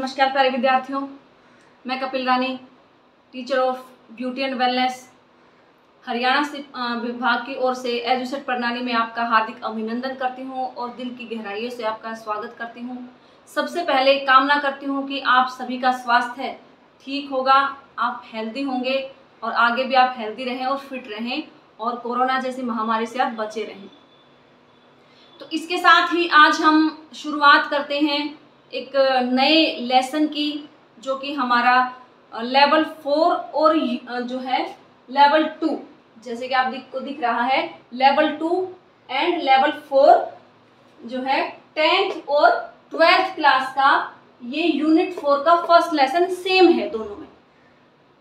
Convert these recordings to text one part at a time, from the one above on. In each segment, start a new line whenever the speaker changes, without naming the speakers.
नमस्कार प्यारे विद्यार्थियों, मैं Kapil Rani, teacher of beauty and wellness, Haryana विभाग की ओर से एजुसेट प्रणाली में आपका हार्दिक अभिनंदन करती हूं और दिल की गहराइयों से आपका स्वागत करती हूं। सबसे पहले कामना करती हूं कि आप सभी का स्वास्थ्य ठीक होगा, आप हेल्दी होंगे और आगे भी आप हेल्दी रहें और फिट रहें और कोरोना जैसी महामारी से आप बचे रहें। तो इसके साथ ही आज हम शुरुआत करते हैं एक नए लेसन की, जो कि हमारा लेवल 4 और जो है लेवल 2, जैसे कि आप को दिख रहा है लेवल 2 एंड लेवल 4 जो है 10th और 12th क्लास का ये यूनिट 4 का फर्स्ट लेसन सेम है दोनों में।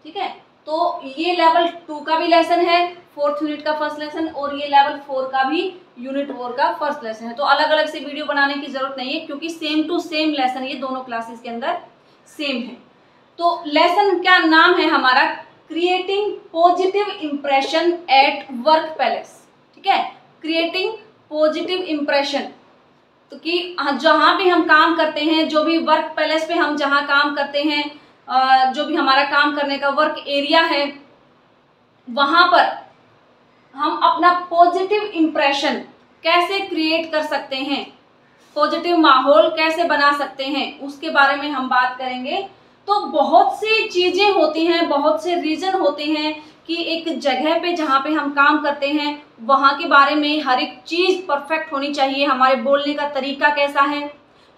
ठीक है, तो ये लेवल 2 का भी लेसन है, 4th यूनिट का फर्स्ट लेसन, और ये लेवल 4 का भी यूनिट 4 का फर्स्ट लेसन है। तो अलग अलग से वीडियो बनाने की जरूरत नहीं है, क्योंकि सेम टू सेम लेसन ये दोनों क्लासेस के अंदर सेम है। तो लेसन क्या नाम है हमारा, creating positive impression at work place. ठीक है, क्रिएटिंग पॉजिटिव इंप्रेशन, तो कि जहां भी हम काम करते हैं, जो भी वर्क प्लेस पे हम जहां काम करते हैं, जो भी हमारा काम करने का वर्क एरिया है, वहां पर हम अपना पॉजिटिव इंप्रेशन कैसे क्रिएट कर सकते हैं, पॉजिटिव माहौल कैसे बना सकते हैं, उसके बारे में हम बात करेंगे। तो बहुत सी चीजें होती हैं, बहुत से रीजन होते हैं कि एक जगह पे जहाँ पे हम काम करते हैं वहाँ के बारे में हर एक चीज परफेक्ट होनी चाहिए। हमारे बोलने का तरीका कैसा है,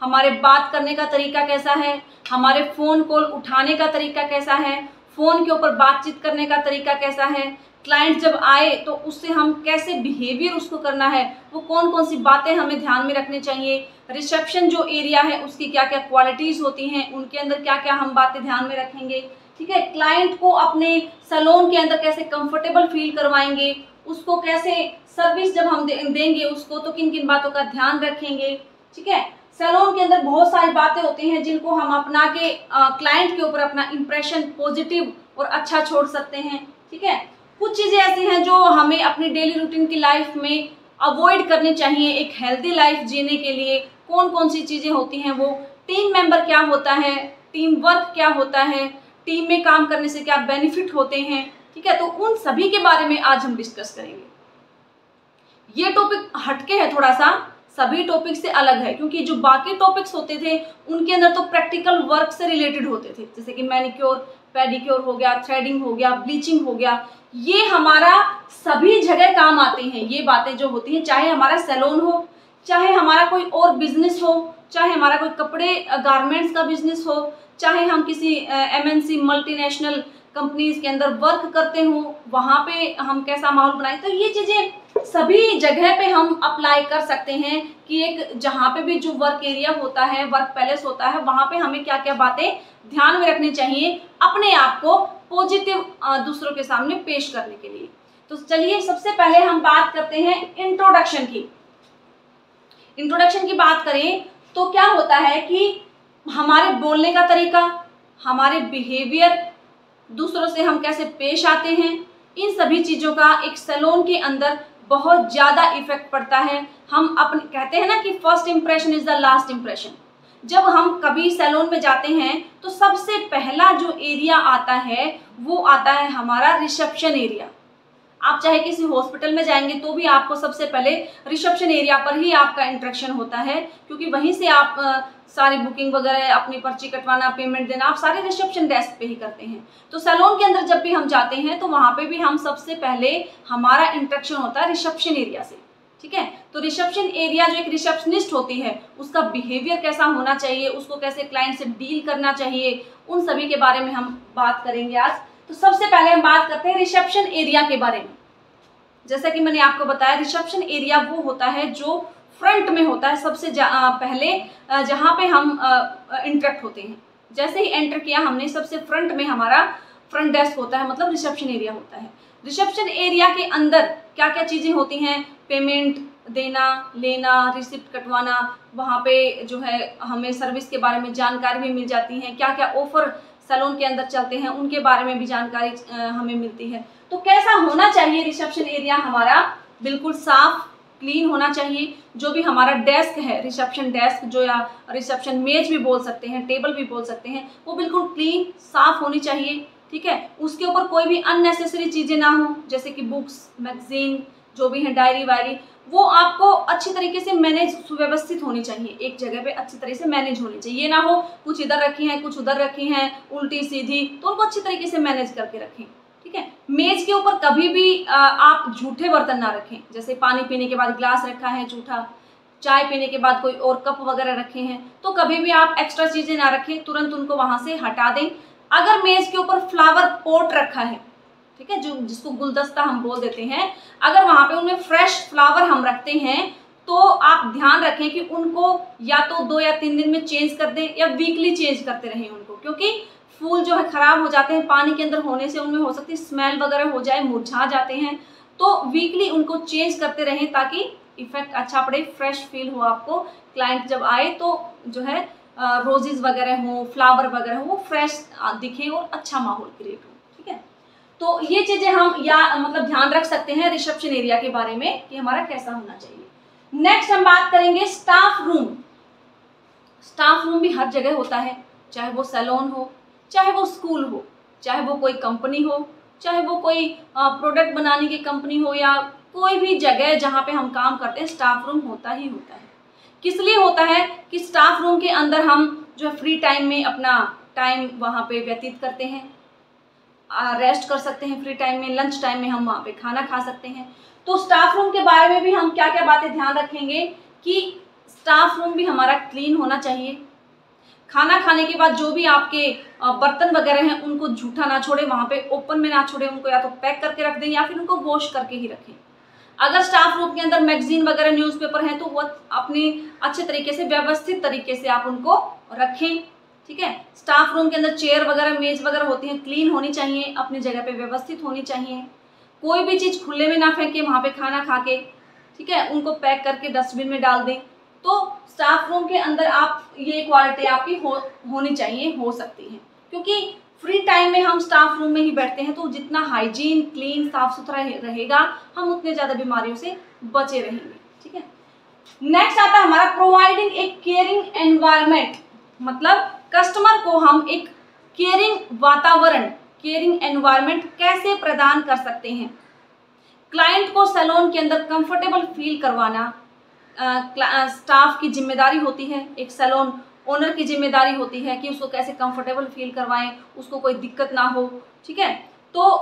हमारे बात करने का तरीका कैसा है, हमारे फोन कॉल उठाने का तरीका कैसा है, फोन के ऊपर बातचीत करने का तरीका कैसा है, क्लाइंट जब आए तो उससे हम कैसे बिहेवियर उसको करना है, वो कौन कौन सी बातें हमें ध्यान में रखनी चाहिए, रिसेप्शन जो एरिया है उसकी क्या क्या क्वालिटीज होती हैं, उनके अंदर क्या क्या हम बातें ध्यान में रखेंगे। ठीक है, क्लाइंट को अपने सैलून के अंदर कैसे कंफर्टेबल फील करवाएंगे, उसको कैसे सर्विस जब हम देंगे उसको, तो किन किन बातों का ध्यान रखेंगे। ठीक है, सैलून के अंदर बहुत सारी बातें होती हैं जिनको हम अपना के क्लाइंट के ऊपर अपना इंप्रेशन पॉजिटिव और अच्छा छोड़ सकते हैं। ठीक है, कुछ चीजें ऐसी हैं जो हमें अपनी डेली रूटीन की लाइफ में अवॉइड करनी चाहिए एक हेल्दी लाइफ जीने के लिए। कौन कौन सी चीजें होती हैं वो, टीम मेंबर क्या होता है, टीम वर्क क्या होता है, टीम में काम करने से क्या बेनिफिट होते हैं। ठीक है, तो उन सभी के बारे में आज हम डिस्कस करेंगे। ये टॉपिक हटके है, थोड़ा सा सभी टॉपिक से अलग है, क्योंकि जो बाकी टॉपिक्स होते थे उनके अंदर तो प्रैक्टिकल वर्क से रिलेटेड होते थे, जैसे कि मैनिक्योर, पेडिक्योर हो गया, थ्रेडिंग हो गया, ब्लीचिंग हो गया। ये हमारा सभी जगह काम आते हैं ये बातें जो होती हैं, चाहे हमारा सैलून हो, चाहे हमारा कोई और बिजनेस हो, चाहे हमारा कोई कपड़े गारमेंट्स का बिजनेस हो, चाहे हम किसी MNC मल्टीनेशनल कंपनीज के अंदर वर्क करते हो, वहाँ पे हम कैसा माहौल बनाएं। तो ये चीजें सभी जगह पे हम अप्लाई कर सकते हैं कि एक जहाँ पे भी जो वर्क एरिया होता है, वर्क प्लेस होता है, वहाँ पे हमें क्या क्या बातें ध्यान में रखनी चाहिए अपने आप को पॉजिटिव दूसरों के सामने पेश करने के लिए। तो चलिए सबसे पहले हम बात करते हैं इंट्रोडक्शन की। इंट्रोडक्शन की बात करें तो क्या होता है कि हमारे बोलने का तरीका, हमारे बिहेवियर, दूसरों से हम कैसे पेश आते हैं, इन सभी चीजों का एक सैलून के अंदर बहुत ज्यादा इफेक्ट पड़ता है। हम अपने कहते हैं ना कि first impression is the last impression. जब हम कभी सैलून में जाते हैं तो सबसे पहला जो एरिया आता है वो आता है हमारा रिसेप्शन एरिया। आप चाहे किसी हॉस्पिटल में जाएंगे तो भी आपको सबसे पहले रिसेप्शन एरिया पर ही आपका इंटरेक्शन होता है, क्योंकि वहीं से आप सारी बुकिंग वगैरह, अपनी पर्ची कटवाना, पेमेंट देना, आप सारे रिसेप्शन डेस्क पे ही करते हैं। तो सैलून के अंदर जब भी हम जाते हैं तो वहाँ पे भी हम सबसे पहले हमारा इंटरेक्शन होता है रिसेप्शन एरिया से। ठीक है, तो रिसेप्शन एरिया जो एक रिसेप्शनिस्ट होती है उसका बिहेवियर कैसा होना चाहिए, उसको कैसे क्लाइंट से डील करना चाहिए, उन सभी के बारे में हम बात करेंगे आज। तो सबसे पहले हम बात करते हैं रिसेप्शन एरिया के बारे में। जैसा कि मैंने आपको बताया, रिसेप्शन एरिया वो होता है जो फ्रंट में होता है, सबसे पहले जहाँ पे हम इंटरेक्ट होते हैं। जैसे ही एंटर किया हमने, सबसे फ्रंट में हमारा फ्रंट डेस्क होता है, मतलब रिसेप्शन एरिया होता है। रिसेप्शन एरिया के अंदर क्या क्या चीजें होती हैं, पेमेंट देना, लेना, रिसिप्ट कटवाना, वहाँ पे जो है हमें सर्विस के बारे में जानकारी भी मिल जाती है, क्या क्या ऑफर सैलून के अंदर चलते हैं उनके बारे में भी जानकारी हमें मिलती है। तो कैसा होना चाहिए रिसेप्शन एरिया हमारा, बिल्कुल साफ, क्लीन होना चाहिए। जो भी हमारा डेस्क है, रिसेप्शन डेस्क जो या रिसेप्शन मेज भी बोल सकते हैं, टेबल भी बोल सकते हैं, वो बिल्कुल क्लीन साफ होनी चाहिए। ठीक है, उसके ऊपर कोई भी अननेसेसरी चीज़ें ना हो, जैसे कि बुक्स, मैगजीन, जो भी है डायरी वायरी, वो आपको अच्छी तरीके से मैनेज, सुव्यवस्थित होनी चाहिए, एक जगह पे अच्छी तरीके से मैनेज होनी चाहिए। ये ना हो कुछ इधर रखी हैं, कुछ उधर रखी हैं, उल्टी सीधी, तो उनको अच्छी तरीके से मैनेज करके रखें। ठीक है, मेज के ऊपर कभी भी आप झूठे बर्तन ना रखें, जैसे पानी पीने के बाद ग्लास रखा है झूठा, चाय पीने के बाद कोई और कप वगैरह रखे हैं, तो कभी भी आप एक्स्ट्रा चीज़ें ना रखें, तुरंत उनको वहाँ से हटा दें। अगर मेज के ऊपर फ्लावर पॉट रखा है, ठीक है, जो जिसको गुलदस्ता हम बोल देते हैं, अगर वहाँ पे उनमें फ्रेश फ्लावर हम रखते हैं तो आप ध्यान रखें कि उनको या तो 2 या 3 दिन में चेंज कर दें या वीकली चेंज करते रहें उनको, क्योंकि फूल जो है ख़राब हो जाते हैं, पानी के अंदर होने से उनमें हो सकती है स्मेल वगैरह हो जाए, मुरझा जाते हैं। तो वीकली उनको चेंज करते रहें ताकि इफेक्ट अच्छा पड़े, फ्रेश फील हो आपको। क्लाइंट जब आए तो जो है रोजेज वगैरह हो, फ्लावर वगैरह हो, वो फ्रेश दिखे और अच्छा माहौल क्रिएट हो। ठीक है, तो ये चीज़ें हम या मतलब ध्यान रख सकते हैं रिसेप्शन एरिया के बारे में कि हमारा कैसा होना चाहिए। नेक्स्ट हम बात करेंगे स्टाफ रूम। स्टाफ रूम भी हर जगह होता है, चाहे वो सैलून हो, चाहे वो स्कूल हो, चाहे वो कोई कंपनी हो, चाहे वो कोई प्रोडक्ट बनाने की कंपनी हो, या कोई भी जगह जहाँ पे हम काम करते हैं, स्टाफ रूम होता ही होता है। किस लिए होता है कि स्टाफ रूम के अंदर हम जो है फ्री टाइम में अपना टाइम वहाँ पे व्यतीत करते हैं, रेस्ट कर सकते हैं, फ्री टाइम में, लंच टाइम में हम वहाँ पे खाना खा सकते हैं। तो स्टाफ रूम के बारे में भी हम क्या क्या बातें ध्यान रखेंगे कि स्टाफ रूम भी हमारा क्लीन होना चाहिए। खाना खाने के बाद जो भी आपके बर्तन वगैरह हैं उनको झूठा ना छोड़े, वहाँ पे ओपन में ना छोड़े, उनको या तो पैक करके रख दें या फिर उनको वॉश करके ही रखें। अगर स्टाफ रूम के अंदर मैगजीन वगैरह, न्यूज़पेपर हैं, तो वो अपनी अच्छे तरीके से, व्यवस्थित तरीके से आप उनको रखें। ठीक है, स्टाफ रूम के अंदर चेयर वगैरह, मेज वगैरह होती हैं, क्लीन होनी चाहिए, अपनी जगह पे व्यवस्थित होनी चाहिए। कोई भी चीज़ खुले में ना फेंके वहाँ पे खाना खा के। ठीक है, उनको पैक करके डस्टबिन में डाल दें। तो स्टाफ रूम के अंदर आप ये क्वालिटी आपकी होनी चाहिए, हो सकती है, क्योंकि फ्री टाइम में हम स्टाफ रूम में ही बैठते हैं, तो जितना हाइजीन, क्लीन, साफ सुथरा रहेगा, हम उतने ज़्यादा बीमारियों से बचे रहेंगे। ठीक है, नेक्स्ट आता है हमारा प्रोवाइडिंग ए केयरिंग एनवायरनमेंट। मतलब कस्टमर को हम एक केयरिंग वातावरण, केयरिंग एनवायरनमेंट कैसे प्रदान कर सकते हैं। क्लाइंट को सैलून के अंदर कंफर्टेबल फील करवाना स्टाफ की जिम्मेदारी होती है, एक सैलून ओनर की जिम्मेदारी होती है कि उसको कैसे कंफर्टेबल फील करवाएं, उसको कोई दिक्कत ना हो। ठीक है, तो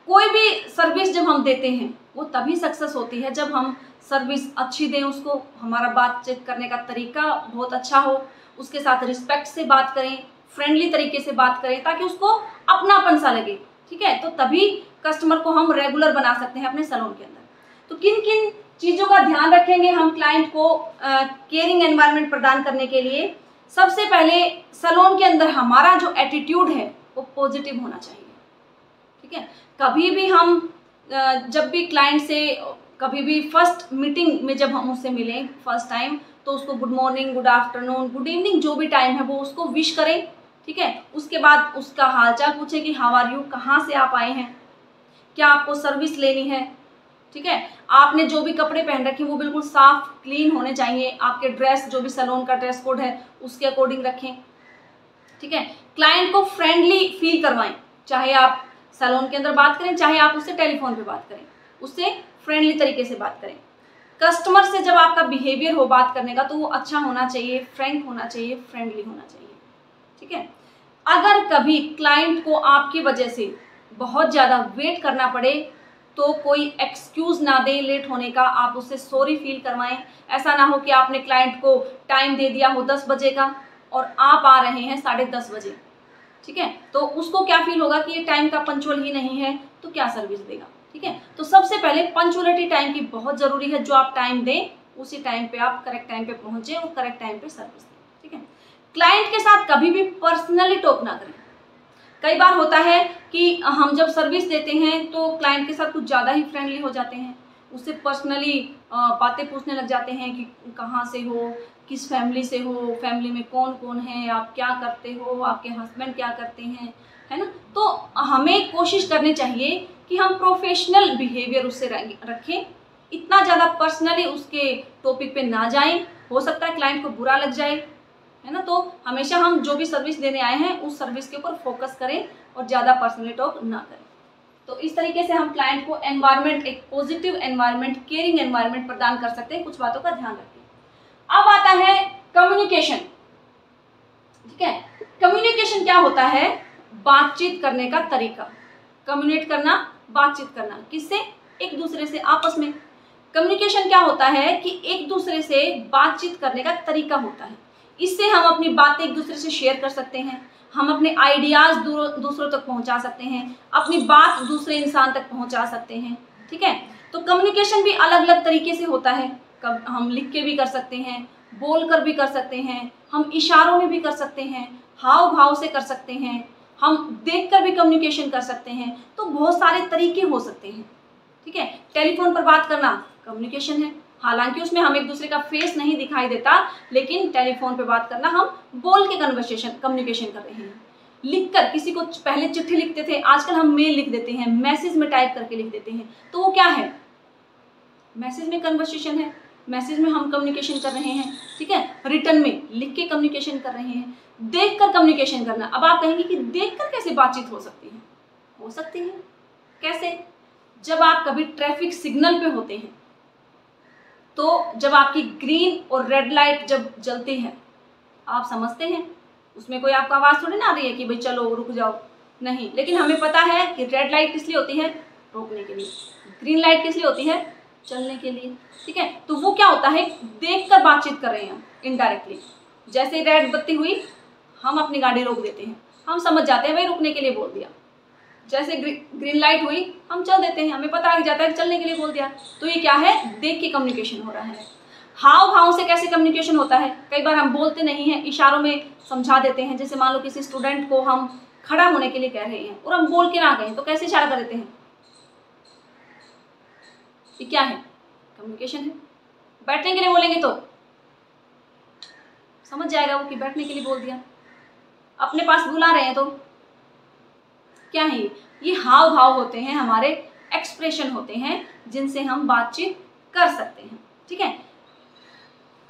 कोई भी सर्विस जब हम देते हैं वो तभी सक्सेस होती है जब हम सर्विस अच्छी दें, उसको हमारा बातचीत करने का तरीका बहुत अच्छा हो, उसके साथ रिस्पेक्ट से बात करें, फ्रेंडली तरीके से बात करें, ताकि उसको अपनापन सा लगे। ठीक है, तो तभी कस्टमर को हम रेगुलर बना सकते हैं अपने सैलून के अंदर। तो किन किन चीज़ों का ध्यान रखेंगे हम क्लाइंट को केयरिंग एनवायरनमेंट प्रदान करने के लिए। सबसे पहले सैलून के अंदर हमारा जो एटीट्यूड है वो पॉजिटिव होना चाहिए। ठीक है, कभी भी हम जब भी क्लाइंट से, कभी भी फर्स्ट मीटिंग में जब हम उससे मिलें फर्स्ट टाइम, तो उसको good morning, good afternoon, good evening, जो भी टाइम है वो उसको विश करें। ठीक है, उसके बाद उसका हालचाल पूछें कि हाउ आर यू, कहाँ से आप आए हैं, क्या आपको सर्विस लेनी है। ठीक है, आपने जो भी कपड़े पहन रखे वो बिल्कुल साफ क्लीन होने चाहिए, आपके ड्रेस, जो भी सैलून का ड्रेस कोड है उसके अकॉर्डिंग रखें। ठीक है, क्लाइंट को फ्रेंडली फील करवाएं, चाहे आप सैलून के अंदर बात करें, चाहे आप उससे टेलीफोन पे बात करें, उससे फ्रेंडली तरीके से बात करें। कस्टमर से जब आपका बिहेवियर हो बात करने का, तो वो अच्छा होना चाहिए, फ्रैंक होना चाहिए, फ्रेंडली होना चाहिए। ठीक है, अगर कभी क्लाइंट को आपकी वजह से बहुत ज़्यादा वेट करना पड़े तो कोई एक्सक्यूज़ ना दें लेट होने का, आप उससे सॉरी फील करवाएं। ऐसा ना हो कि आपने क्लाइंट को टाइम दे दिया हो 10 बजे का और आप आ रहे हैं 10:30 बजे। ठीक है, तो उसको क्या फील होगा कि ये टाइम का पंचुअल ही नहीं है, तो क्या सर्विस देगा। ठीक है, तो सबसे पहले पंचुअलिटी टाइम की बहुत ज़रूरी है। जो आप टाइम दें उसी टाइम पे आप करेक्ट टाइम पे पहुँचें और करेक्ट टाइम पे सर्विस दें। ठीक है, क्लाइंट के साथ कभी भी पर्सनली टॉक ना करें। कई बार होता है कि हम जब सर्विस देते हैं तो क्लाइंट के साथ कुछ ज़्यादा ही फ्रेंडली हो जाते हैं, उससे पर्सनली बातें पूछने लग जाते हैं कि कहाँ से हो, किस फैमिली से हो, फैमिली में कौन कौन है, आप क्या करते हो, आपके हस्बैंड क्या करते हैं, है ना। तो हमें कोशिश करनी चाहिए कि हम प्रोफेशनल बिहेवियर उससे रखें। इतना ज़्यादा पर्सनली उसके टॉपिक पे ना जाएं, हो सकता है क्लाइंट को बुरा लग जाए, है ना। तो हमेशा हम जो भी सर्विस देने आए हैं उस सर्विस के ऊपर फोकस करें और ज़्यादा पर्सनली टॉक ना करें। तो इस तरीके से हम क्लाइंट को एनवायरनमेंट, एक पॉजिटिव एनवायरनमेंट, केयरिंग एनवायरनमेंट प्रदान कर सकते हैं। कुछ बातों का ध्यान रखें। अब आता है कम्युनिकेशन। ठीक है, कम्युनिकेशन क्या होता है? बातचीत करने का तरीका। कम्युनिकेट करना, बातचीत करना, किससे? एक दूसरे से, आपस में। कम्युनिकेशन क्या होता है कि एक दूसरे से बातचीत करने का तरीका होता है। इससे हम अपनी बातें एक दूसरे से शेयर कर सकते हैं, हम अपने आइडियाज दूसरों तक पहुंचा सकते हैं, अपनी बात दूसरे इंसान तक पहुंचा सकते हैं। ठीक है, तो कम्युनिकेशन भी अलग अलग तरीके से होता है। कब हम लिख के भी कर सकते हैं, बोल कर भी कर सकते हैं, हम इशारों में भी कर सकते हैं, हाव भाव से कर सकते हैं, हम देख कर भी कम्युनिकेशन कर सकते हैं। तो बहुत सारे तरीके हो सकते हैं। ठीक है, टेलीफोन पर बात करना कम्युनिकेशन है, हालांकि उसमें हम एक दूसरे का फेस नहीं दिखाई देता, लेकिन टेलीफोन पे बात करना हम बोल के कम्युनिकेशन कर रहे हैं। लिखकर, किसी को पहले चिट्ठी लिखते थे, आजकल हम मेल लिख देते हैं, मैसेज में टाइप करके लिख देते हैं, तो वो क्या है? मैसेज में कन्वर्सेशन है, मैसेज में हम कम्युनिकेशन कर रहे हैं। ठीक है, रिटर्न में लिख के कम्युनिकेशन कर रहे हैं। देख कर कम्युनिकेशन करना। अब आप कहेंगे कि देख कर कैसे बातचीत हो सकती है? हो सकती है। कैसे? जब आप कभी ट्रैफिक सिग्नल पे होते हैं, तो जब आपकी ग्रीन और रेड लाइट जब जलती है, आप समझते हैं उसमें कोई आपका आवाज़ थोड़ी ना आ रही है कि भाई चलो रुक जाओ, नहीं। लेकिन हमें पता है कि रेड लाइट किस लिए होती है? रोकने के लिए। ग्रीन लाइट किस लिए होती है? चलने के लिए। ठीक है, तो वो क्या होता है? देख कर बातचीत कर रहे हैं हम इनडायरेक्टली। जैसे रेड बत्ती हुई, हम अपनी गाड़ी रोक देते हैं, हम समझ जाते हैं भाई रुकने के लिए बोल दिया। जैसे ग्रीन लाइट हुई, हम चल देते हैं, हमें पता लग जाता है कि चलने के लिए बोल दिया। तो ये क्या है? देख के कम्युनिकेशन हो रहा है। हाव भाव से कैसे कम्युनिकेशन होता है? कई बार हम बोलते नहीं हैं, इशारों में समझा देते हैं। जैसे मान लो किसी स्टूडेंट को हम खड़ा होने के लिए कह रहे हैं और हम बोल के ना गए, तो कैसे इशारा कर देते हैं? ये क्या है? कम्युनिकेशन है। बैठने के लिए बोलेंगे तो समझ जाएगा वो कि बैठने के लिए बोल दिया। अपने पास बुला रहे हैं तो क्या है? ये हाव भाव होते हैं, हमारे एक्सप्रेशन होते हैं, जिनसे हम बातचीत कर सकते हैं। ठीक है,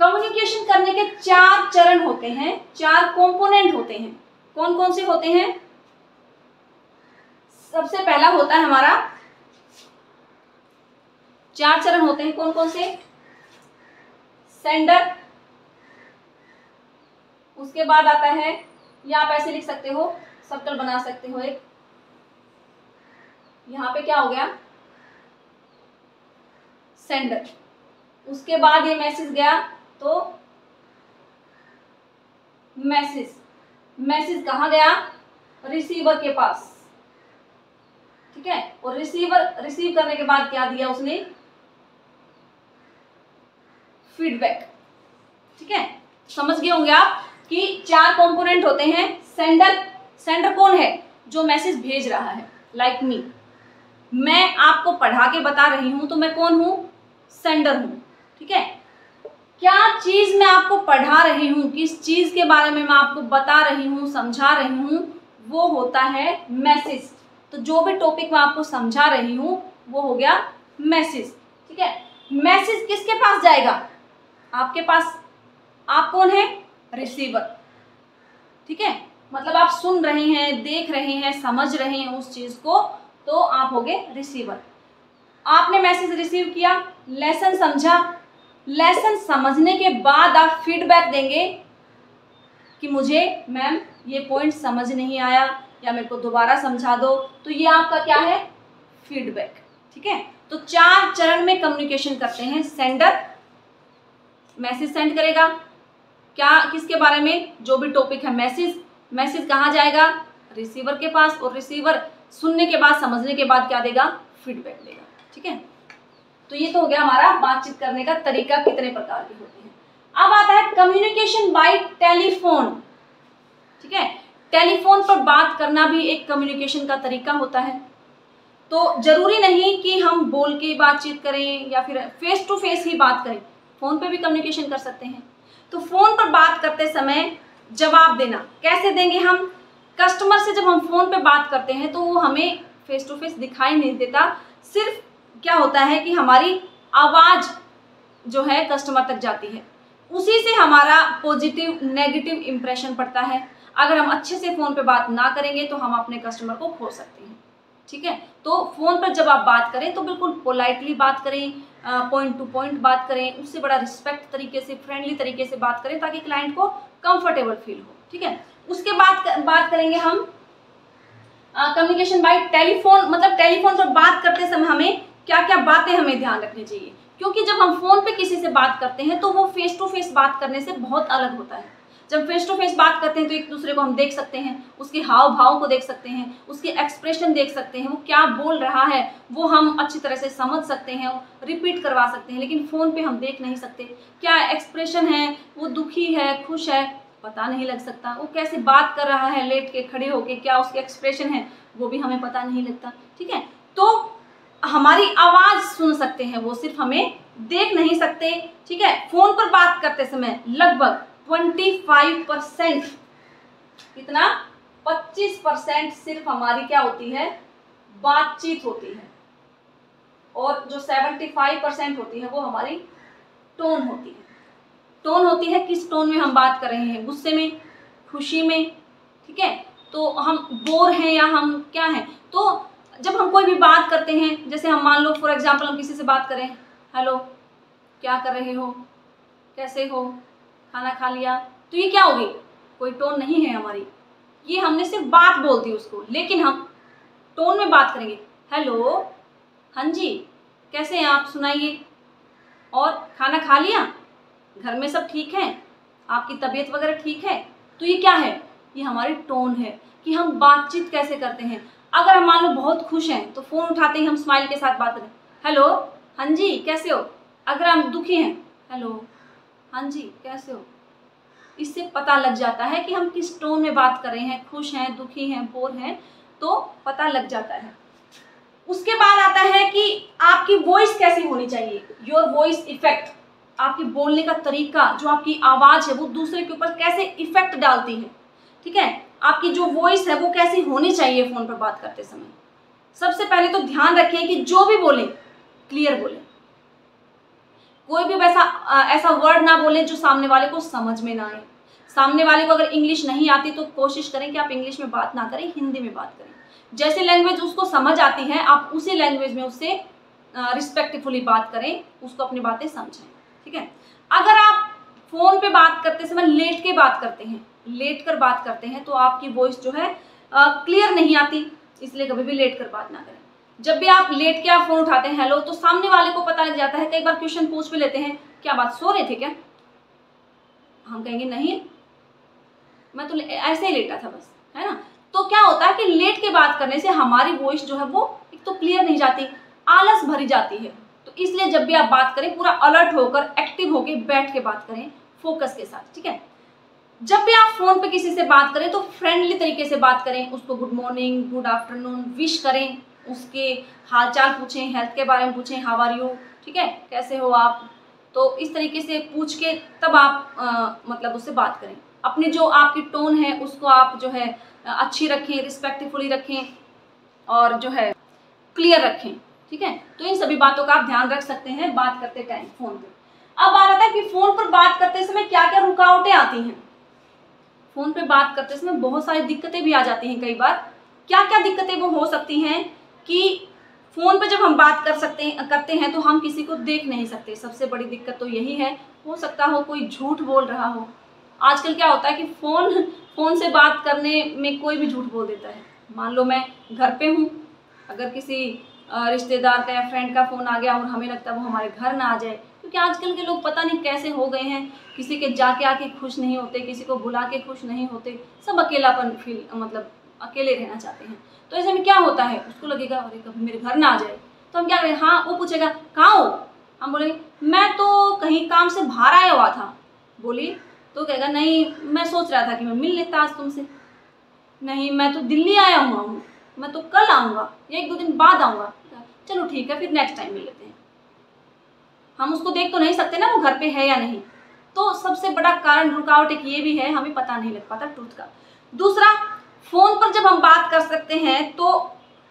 कम्युनिकेशन करने के 4 चरण होते हैं, 4 कंपोनेंट होते हैं। कौन कौन से होते हैं? सबसे पहला होता है हमारा, 4 चरण होते हैं। कौन कौन से? सेंडर, उसके बाद आता है, या आप ऐसे लिख सकते हो, सर्कल बना सकते हो एक, यहाँ पे क्या हो गया? सेंडर। उसके बाद ये मैसेज गया तो मैसेज कहाँ गया? रिसीवर के पास। ठीक है, और रिसीवर रिसीव करने के बाद क्या दिया उसने? फीडबैक। ठीक है, समझ गए होंगे आप कि 4 कंपोनेंट होते हैं। सेंडर कौन है? जो मैसेज भेज रहा है, लाइक मी। मैं आपको पढ़ा के बता रही हूं तो मैं कौन हूं? सेंडर हूं। ठीक है, क्या चीज मैं आपको पढ़ा रही हूं, किस चीज के बारे में मैं आपको बता रही हूं, समझा रही हूं, वो होता है मैसेज। तो जो भी टॉपिक मैं आपको समझा रही हूं वो हो गया मैसेज। ठीक है, मैसेज किसके पास जाएगा? आपके पास। आप कौन है? रिसीवर। ठीक है, मतलब आप सुन रहे हैं, देख रहे हैं, समझ रहे हैं उस चीज को, तो आप हो गए रिसीवर। आपने मैसेज रिसीव किया, लेसन समझा, लेसन समझने के बाद आप फीडबैक देंगे कि मुझे मैम ये पॉइंट समझ नहीं आया, या मेरे को दोबारा समझा दो। तो ये आपका क्या है? फीडबैक। ठीक है, तो 4 चरण में कम्युनिकेशन करते हैं। सेंडर मैसेज सेंड करेगा, क्या, किसके बारे में? जो भी टॉपिक है, मैसेज कहाँ जाएगा? रिसीवर के पास, और रिसीवर सुनने के बाद, समझने के बाद क्या देगा? फीडबैक देगा। ठीक है, तो ये तो हो गया हमारा बातचीत करने का तरीका, कितने प्रकार के होते हैं। अब आता है कम्युनिकेशन बाय टेलीफोन। ठीक है, टेलीफोन पर बात करना भी एक कम्युनिकेशन का तरीका होता है। तो जरूरी नहीं कि हम बोल के बातचीत करें या फिर फेस टू फेस ही बात करें, फोन पे भी कम्युनिकेशन कर सकते हैं। तो फोन पर बात करते समय जवाब देना कैसे देंगे हम? कस्टमर से जब हम फोन पे बात करते हैं तो वो हमें फेस टू फेस दिखाई नहीं देता, सिर्फ क्या होता है कि हमारी आवाज़ जो है कस्टमर तक जाती है, उसी से हमारा पॉजिटिव नेगेटिव इंप्रेशन पड़ता है। अगर हम अच्छे से फ़ोन पे बात ना करेंगे तो हम अपने कस्टमर को खो सकते हैं, ठीक है। तो फ़ोन पर जब आप बात करें तो बिल्कुल पोलाइटली बात करें, पॉइंट टू पॉइंट बात करें, उससे बड़ा रिस्पेक्ट तरीके से, फ्रेंडली तरीके से बात करें ताकि क्लाइंट को कंफर्टेबल फील हो, ठीक है। उसके बाद बात करेंगे हम कम्युनिकेशन बाय टेलीफोन। मतलब टेलीफोन पर बात करते समय हमें क्या क्या बातें हमें ध्यान रखनी चाहिए, क्योंकि जब हम फ़ोन पे किसी से बात करते हैं तो वो फेस टू फेस बात करने से बहुत अलग होता है। जब फेस टू फेस बात करते हैं तो एक दूसरे को हम देख सकते हैं, उसके हाव भाव को देख सकते हैं, उसके एक्सप्रेशन देख सकते हैं, वो क्या बोल रहा है वो हम अच्छी तरह से समझ सकते हैं, रिपीट करवा सकते हैं। लेकिन फ़ोन पे हम देख नहीं सकते, क्या एक्सप्रेशन है, वो दुखी है, खुश है, पता नहीं लग सकता, वो कैसे बात कर रहा है, लेट के खड़े होके, क्या उसके एक्सप्रेशन है वो भी हमें पता नहीं लगता, ठीक है। तो हमारी आवाज़ सुन सकते हैं, वो सिर्फ हमें देख नहीं सकते, ठीक है। फ़ोन पर बात करते समय लगभग 25%, कितना 25% सिर्फ हमारी क्या होती है, बातचीत होती है, और जो 75% होती है वो हमारी टोन होती है। टोन होती है किस टोन में हम बात कर रहे हैं, गुस्से में, खुशी में, ठीक है। तो हम बोर हैं या हम क्या हैं। तो जब हम कोई भी बात करते हैं, जैसे हम मान लो फॉर एग्जांपल हम किसी से बात करें, हेलो क्या कर रहे हो, कैसे हो, खाना खा लिया, तो ये क्या होगी, कोई टोन नहीं है हमारी, ये हमने सिर्फ बात बोल दी उसको। लेकिन हम टोन में बात करेंगे, हेलो, हाँ जी, कैसे हैं आप, सुनाइए, और खाना खा लिया, घर में सब ठीक है, आपकी तबीयत वगैरह ठीक है। तो ये क्या है, ये हमारी टोन है कि हम बातचीत कैसे करते हैं। अगर हम मान लो बहुत खुश हैं तो फ़ोन उठाते ही हम स्माइल के साथ बात करें, हेलो, हाँ जी, कैसे हो। अगर हम दुखी हैं, हेलो, हाँ जी, कैसे हो। इससे पता लग जाता है कि हम किस टोन में बात कर रहे हैं, खुश हैं, दुखी हैं, बोर हैं, तो पता लग जाता है। उसके बाद आता है कि आपकी वॉइस कैसी होनी चाहिए, योर वॉइस इफेक्ट, आपके बोलने का तरीका, जो आपकी आवाज़ है वो दूसरे के ऊपर कैसे इफेक्ट डालती है, ठीक है। आपकी जो वॉइस है वो कैसी होनी चाहिए फ़ोन पर बात करते समय। सबसे पहले तो ध्यान रखें कि जो भी बोले क्लियर बोले, कोई भी वैसा ऐसा वर्ड ना बोले जो सामने वाले को समझ में ना आए। सामने वाले को अगर इंग्लिश नहीं आती तो कोशिश करें कि आप इंग्लिश में बात ना करें, हिंदी में बात करें। जैसे लैंग्वेज उसको समझ आती है आप उसी लैंग्वेज में उससे रिस्पेक्टफुली बात करें, उसको अपनी बातें समझें, ठीक है। अगर आप फ़ोन पे बात करते समय लेट के बात करते हैं, लेट कर बात करते हैं, तो आपकी वॉइस जो है क्लियर नहीं आती, इसलिए कभी भी लेट कर बात ना करें। जब भी आप लेट के आप फ़ोन उठाते हैं, हेलो, तो सामने वाले को पता लग जाता है। कई बार क्वेश्चन पूछ भी लेते हैं, क्या बात, सो रहे थे क्या, हम कहेंगे नहीं, मैं तो ऐसे ही लेटा था बस, है ना। तो क्या होता है कि लेट के बात करने से हमारी वॉइस जो है वो एक तो क्लियर नहीं जाती, आलस भरी जाती है। तो इसलिए जब भी आप बात करें पूरा अलर्ट होकर, एक्टिव होकर बैठ के बात करें, फोकस के साथ, ठीक है। जब भी आप फ़ोन पे किसी से बात करें तो फ्रेंडली तरीके से बात करें, उसको good morning, good afternoon wish करें, उसके हाल चाल पूछें, हेल्थ के बारे में पूछें, हाउ आर यू, ठीक है, कैसे हो आप। तो इस तरीके से पूछ के तब आप मतलब उससे बात करें। अपनी जो आपकी टोन है उसको आप जो है अच्छी रखें, रिस्पेक्टफुली रखें, और जो है क्लियर रखें, ठीक है। तो इन सभी बातों का आप ध्यान रख सकते हैं बात करते टाइम फ़ोन पे। अब आ रहा है कि फ़ोन पर बात करते समय क्या क्या रुकावटें आती हैं। फ़ोन पे बात करते समय बहुत सारी दिक्कतें भी आ जाती हैं। कई बार क्या क्या दिक्कतें वो हो सकती हैं कि फ़ोन पे जब हम बात करते हैं तो हम किसी को देख नहीं सकते। सबसे बड़ी दिक्कत तो यही है। हो सकता हो कोई झूठ बोल रहा हो। आजकल क्या होता है कि फ़ोन से बात करने में कोई भी झूठ बोल देता है। मान लो मैं घर पे हूँ, अगर किसी रिश्तेदार का या फ्रेंड का फ़ोन आ गया और हमें लगता है वो हमारे घर ना आ जाए, क्योंकि आजकल के लोग पता नहीं कैसे हो गए हैं, किसी के जाके आके खुश नहीं होते, किसी को बुला के खुश नहीं होते, सब अकेलापन फील मतलब अकेले रहना चाहते हैं। तो ऐसे में क्या होता है, उसको लगेगा अरे कभी मेरे घर ना आ जाए, तो हम क्या करें, हाँ वो पूछेगा कहाँ हो, हम बोलेंगे मैं तो कहीं काम से बाहर आया हुआ था। बोली तो कहेगा नहीं मैं सोच रहा था कि मैं मिल लेता आज तुमसे। नहीं मैं तो दिल्ली आया हुआ हूँ, मैं तो कल आऊँगा या 1-2 दिन बाद आऊँगा। चलो ठीक है फिर नेक्स्ट टाइम मिल लेते हैं। हम उसको देख तो नहीं सकते ना वो घर पे है या नहीं। तो सबसे बड़ा कारण रुकावट एक ये भी है, हमें पता नहीं लग पाता ट्रूथ का। दूसरा, फ़ोन पर जब हम बात कर सकते हैं तो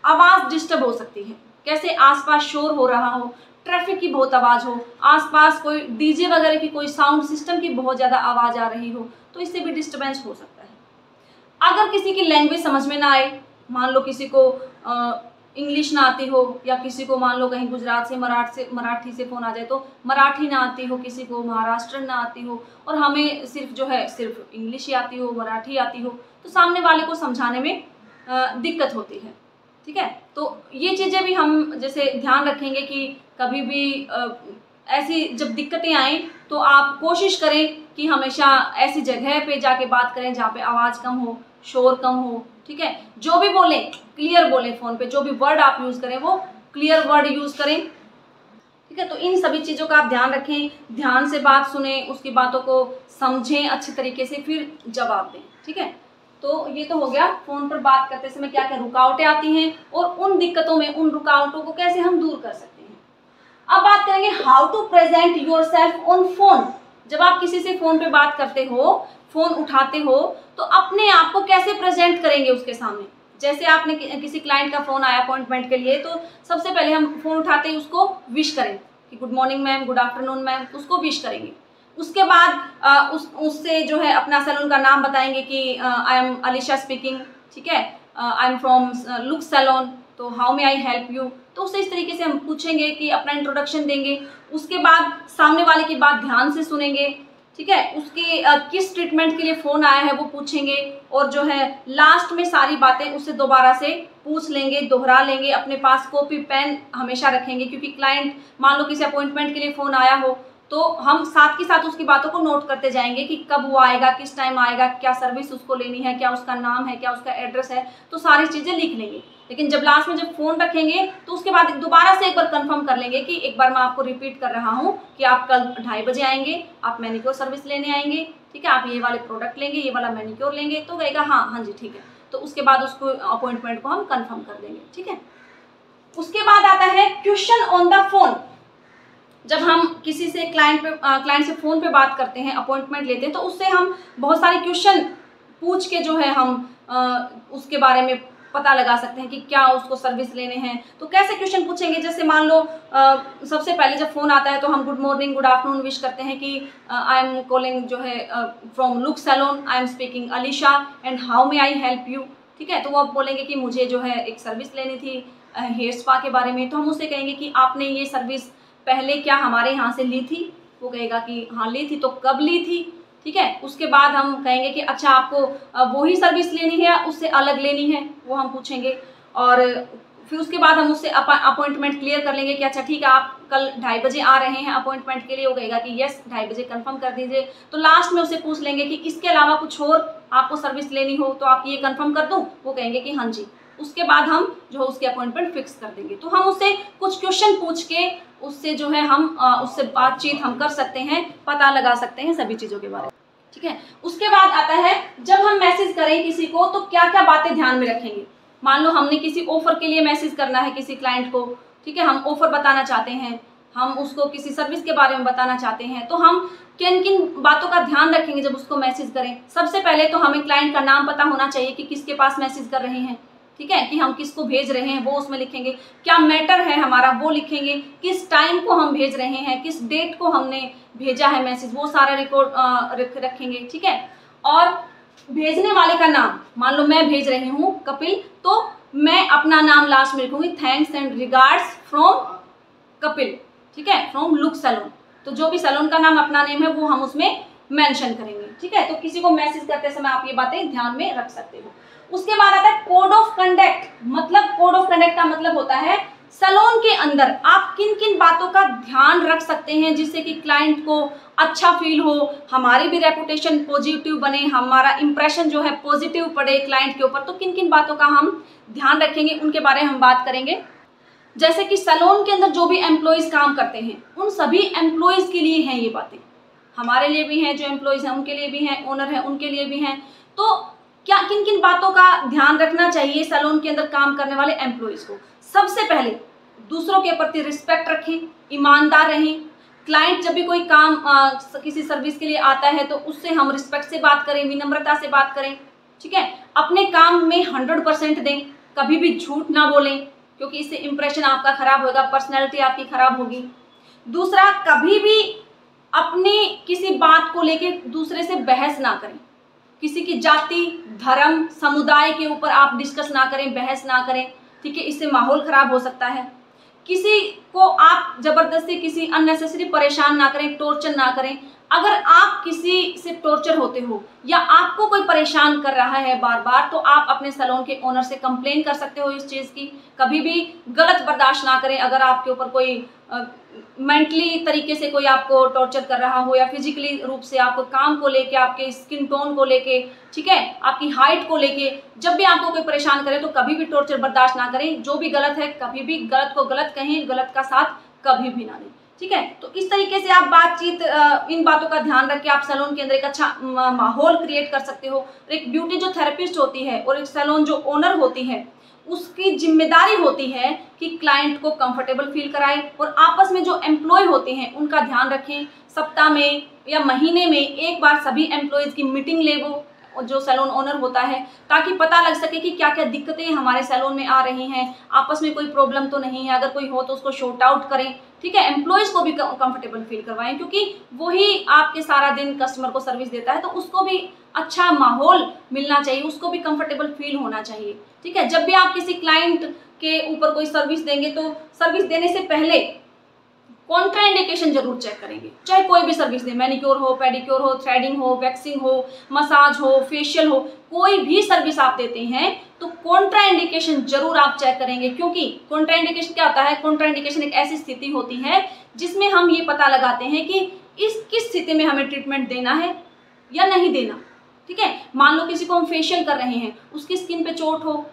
आवाज़ डिस्टर्ब हो सकती है। कैसे, आसपास शोर हो रहा हो, ट्रैफिक की बहुत आवाज़ हो, आसपास कोई डीजे वगैरह की कोई साउंड सिस्टम की बहुत ज़्यादा आवाज़ आ रही हो, तो इससे भी डिस्टर्बेंस हो सकता है। अगर किसी की लैंग्वेज समझ में ना आए, मान लो किसी को इंग्लिश ना आती हो, या किसी को मान लो कहीं गुजरात से मराठी से फ़ोन आ जाए तो मराठी ना आती हो, किसी को महाराष्ट्र ना आती हो, और हमें सिर्फ जो है सिर्फ इंग्लिश ही आती हो, मराठी आती हो, तो सामने वाले को समझाने में दिक्कत होती है। ठीक है, तो ये चीज़ें भी हम जैसे ध्यान रखेंगे कि कभी भी ऐसी जब दिक्कतें आएँ तो आप कोशिश करें कि हमेशा ऐसी जगह पे जाके बात करें जहाँ पे आवाज़ कम हो, शोर कम हो। ठीक है, जो भी बोलें क्लियर बोलें, फ़ोन पे जो भी वर्ड आप यूज़ करें वो क्लियर वर्ड यूज़ करें। ठीक है, तो इन सभी चीज़ों का आप ध्यान रखें, ध्यान से बात सुने, उसकी बातों को समझें अच्छी तरीके से, फिर जवाब दें। ठीक है, तो ये तो हो गया फ़ोन पर बात करते समय क्या क्या रुकावटें आती हैं और उन दिक्कतों में उन रुकावटों को कैसे हम दूर कर सकते हैं। अब बात करेंगे how to present yourself on phone. जब आप किसी से फ़ोन पे बात करते हो, फ़ोन उठाते हो, तो अपने आप को कैसे प्रेजेंट करेंगे उसके सामने। जैसे आपने किसी क्लाइंट का फ़ोन आया अपॉइंटमेंट के लिए, तो सबसे पहले हम फ़ोन उठाते ही उसको विश करें कि good morning ma'am, good afternoon ma'am, उसको विश करेंगे। उसके बाद उससे जो है अपना सैलून का नाम बताएंगे कि आई एम अलीशा स्पीकिंग। ठीक है, I am from look Salon, तो how may I help you. तो उससे इस तरीके से हम पूछेंगे कि अपना इंट्रोडक्शन देंगे। उसके बाद सामने वाले की बात ध्यान से सुनेंगे। ठीक है, उसकी किस ट्रीटमेंट के लिए फ़ोन आया है वो पूछेंगे, और जो है लास्ट में सारी बातें उससे दोबारा से पूछ लेंगे, दोहरा लेंगे। अपने पास कॉपी पेन हमेशा रखेंगे, क्योंकि क्लाइंट मान लो किसी अपॉइंटमेंट के लिए फ़ोन आया हो तो हम साथ के साथ उसकी बातों को नोट करते जाएंगे कि कब वो आएगा, किस टाइम आएगा, क्या सर्विस उसको लेनी है, क्या उसका नाम है, क्या उसका एड्रेस है, तो सारी चीज़ें लिख लेंगे। लेकिन जब लास्ट में जब फ़ोन रखेंगे तो उसके बाद दोबारा से एक बार कंफर्म कर लेंगे कि एक बार मैं आपको रिपीट कर रहा हूँ कि आप कल 2:30 बजे आएंगे, आप मैनिक्योर सर्विस लेने आएंगे। ठीक है, आप ये वाले प्रोडक्ट लेंगे, ये वाला मैनिक्योर लेंगे, तो कहेगा हाँ जी ठीक है। तो उसके बाद उसको अपॉइंटमेंट को हम कंफर्म कर देंगे। ठीक है, उसके बाद आता है क्वेश्चन ऑन द फोन। जब हम किसी से क्लाइंट से फ़ोन पे बात करते हैं, अपॉइंटमेंट लेते हैं, तो उससे हम बहुत सारे क्वेश्चन पूछ के जो है हम उसके बारे में पता लगा सकते हैं कि क्या उसको सर्विस लेने हैं। तो कैसे क्वेश्चन पूछेंगे, जैसे मान लो सबसे पहले जब फ़ोन आता है तो हम good morning, good afternoon wish करते हैं कि आई एम कॉलिंग जो है from look salon, I am speaking Alisha and how may I help you. ठीक है, तो वो आप बोलेंगे कि मुझे जो है एक सर्विस लेनी थी हेयर स्पा के बारे में। तो हम उससे कहेंगे कि आपने ये सर्विस पहले क्या हमारे यहाँ से ली थी। वो कहेगा कि हाँ ली थी, तो कब ली थी। ठीक है, उसके बाद हम कहेंगे कि अच्छा आपको वही सर्विस लेनी है या उससे अलग लेनी है, वो हम पूछेंगे। और फिर उसके बाद हम उससे अपॉइंटमेंट क्लियर कर लेंगे कि अच्छा ठीक है आप कल 2:30 बजे आ रहे हैं अपॉइंटमेंट के लिए। वो कहेगा कि यस 2:30 बजे कंफर्म कर दीजिए। तो लास्ट में उससे पूछ लेंगे कि इसके अलावा कुछ और आपको सर्विस लेनी हो तो आप ये कंफर्म कर दूँ। वो कहेंगे कि हाँ जी। उसके बाद हम जो है उसकी अपॉइंटमेंट फिक्स कर देंगे। तो हम उससे कुछ क्वेश्चन पूछ के उससे जो है हम उससे बातचीत हम कर सकते हैं, पता लगा सकते हैं सभी चीज़ों के बारे में। ठीक है, उसके बाद आता है जब हम मैसेज करें किसी को तो क्या क्या बातें ध्यान में रखेंगे। मान लो हमने किसी ऑफर के लिए मैसेज करना है किसी क्लाइंट को। ठीक है, हम ऑफर बताना चाहते हैं, हम उसको किसी सर्विस के बारे में बताना चाहते हैं, तो हम किन किन बातों का ध्यान रखेंगे जब उसको मैसेज करें। सबसे पहले तो हमें क्लाइंट का नाम पता होना चाहिए कि किसके पास मैसेज कर रहे हैं। ठीक है, कि हम किसको भेज रहे हैं वो उसमें लिखेंगे, क्या मैटर है हमारा वो लिखेंगे, किस टाइम को हम भेज रहे हैं, किस डेट को हमने भेजा है मैसेज, वो सारा रिकॉर्ड रखेंगे। ठीक है, और भेजने वाले का नाम, मान लो मैं भेज रही हूँ कपिल, तो मैं अपना नाम लास्ट में लिखूंगी, thanks and regards from Kapil. ठीक है, फ्रॉम लुक सैलून। तो जो भी सैलून का नाम अपना नेम है वो हम उसमें मेंशन करेंगे। ठीक है, तो किसी को मैसेज करते समय आप ये बातें ध्यान में रख सकते हो। उसके बाद आता है कोड ऑफ कंडक्ट। मतलब कोड ऑफ कंडक्ट का मतलब होता है सैलून के अंदर आप किन किन बातों का ध्यान रख सकते हैं जिससे कि क्लाइंट को अच्छा फील हो, हमारी भी रेपुटेशन पॉजिटिव बने, हमारा इंप्रेशन जो है पॉजिटिव पड़े क्लाइंट के ऊपर। तो किन किन बातों का हम ध्यान रखेंगे उनके बारे में हम बात करेंगे। जैसे कि सैलून के अंदर जो भी एम्प्लॉयज़ काम करते हैं उन सभी एम्प्लॉयज़ के लिए हैं ये बातें, हमारे लिए भी हैं, जो एम्प्लॉयज़ हैं उनके लिए भी हैं, ओनर हैं उनके लिए भी हैं। तो क्या किन किन बातों का ध्यान रखना चाहिए सैलून के अंदर काम करने वाले एम्प्लॉयज़ को। सबसे पहले दूसरों के प्रति रिस्पेक्ट रखें, ईमानदार रहें। क्लाइंट जब भी कोई काम किसी सर्विस के लिए आता है तो उससे हम रिस्पेक्ट से बात करें, विनम्रता से बात करें। ठीक है, अपने काम में 100% दें, कभी भी झूठ ना बोलें। क्योंकि इससे इंप्रेशन आपका खराब होगा, पर्सनैलिटी आपकी खराब होगी। दूसरा, कभी भी अपनी किसी बात को लेके दूसरे से बहस ना करें। किसी की जाति, धर्म, समुदाय के ऊपर आप डिस्कस ना करें, बहस ना करें, ठीक है, इससे माहौल खराब हो सकता है। किसी को आप जबरदस्ती किसी अननेसेसरी परेशान ना करें, टॉर्चर ना करें। अगर आप किसी से टॉर्चर होते हो या आपको कोई परेशान कर रहा है बार बार, तो आप अपने सैलून के ओनर से कंप्लेन कर सकते हो इस चीज़ की। कभी भी गलत बर्दाश्त ना करें। अगर आपके ऊपर कोई मेंटली तरीके से कोई आपको टॉर्चर कर रहा हो या फिजिकली रूप से आपको काम को लेके, आपके स्किन टोन को लेके, ठीक है, आपकी हाइट को लेके, जब भी आपको कोई परेशान करे तो कभी भी टॉर्चर बर्दाश्त ना करें। जो भी गलत है, कभी भी गलत को गलत कहें, गलत का साथ कभी भी ना दें, ठीक है। तो इस तरीके से आप बातचीत, इन बातों का ध्यान रख के आप सैलून के अंदर एक अच्छा माहौल क्रिएट कर सकते हो। एक ब्यूटी जो थेरेपिस्ट होती है और एक सैलून जो ओनर होती है, उसकी जिम्मेदारी होती है कि क्लाइंट को कंफर्टेबल फील कराए और आपस में जो एम्प्लॉय होते हैं उनका ध्यान रखें। सप्ताह में या महीने में एक बार सभी एम्प्लॉयज़ की मीटिंग ले वो जो सैलून ओनर होता है, ताकि पता लग सके कि क्या क्या दिक्कतें हमारे सैलून में आ रही हैं, आपस में कोई प्रॉब्लम तो नहीं है। अगर कोई हो तो उसको शॉर्ट आउट करें, ठीक है। एम्प्लॉयज़ को भी कंफर्टेबल फील करवाएं, क्योंकि वही आपके सारा दिन कस्टमर को सर्विस देता है, तो उसको भी अच्छा माहौल मिलना चाहिए, उसको भी कंफर्टेबल फील होना चाहिए, ठीक है। जब भी आप किसी क्लाइंट के ऊपर कोई सर्विस देंगे तो सर्विस देने से पहले कॉन्ट्राइंडिकेशन जरूर चेक करेंगे। चाहे कोई भी सर्विस दें, मैनिक्योर हो, पेडिक्योर हो, थ्रेडिंग हो, वैक्सिंग हो, मसाज हो, फेशियल हो, कोई भी सर्विस आप देते हैं तो कॉन्ट्राइंडिकेशन जरूर आप चेक करेंगे। क्योंकि कॉन्ट्राइंडिकेशन क्या होता है? कॉन्ट्राइंडिकेशन एक ऐसी स्थिति होती है जिसमें हम ये पता लगाते हैं कि किस स्थिति में हमें ट्रीटमेंट देना है या नहीं देना, ठीक है। मान लो किसी को हम फेशियल कर रहे हैं, उसकी स्किन पे चोट हो,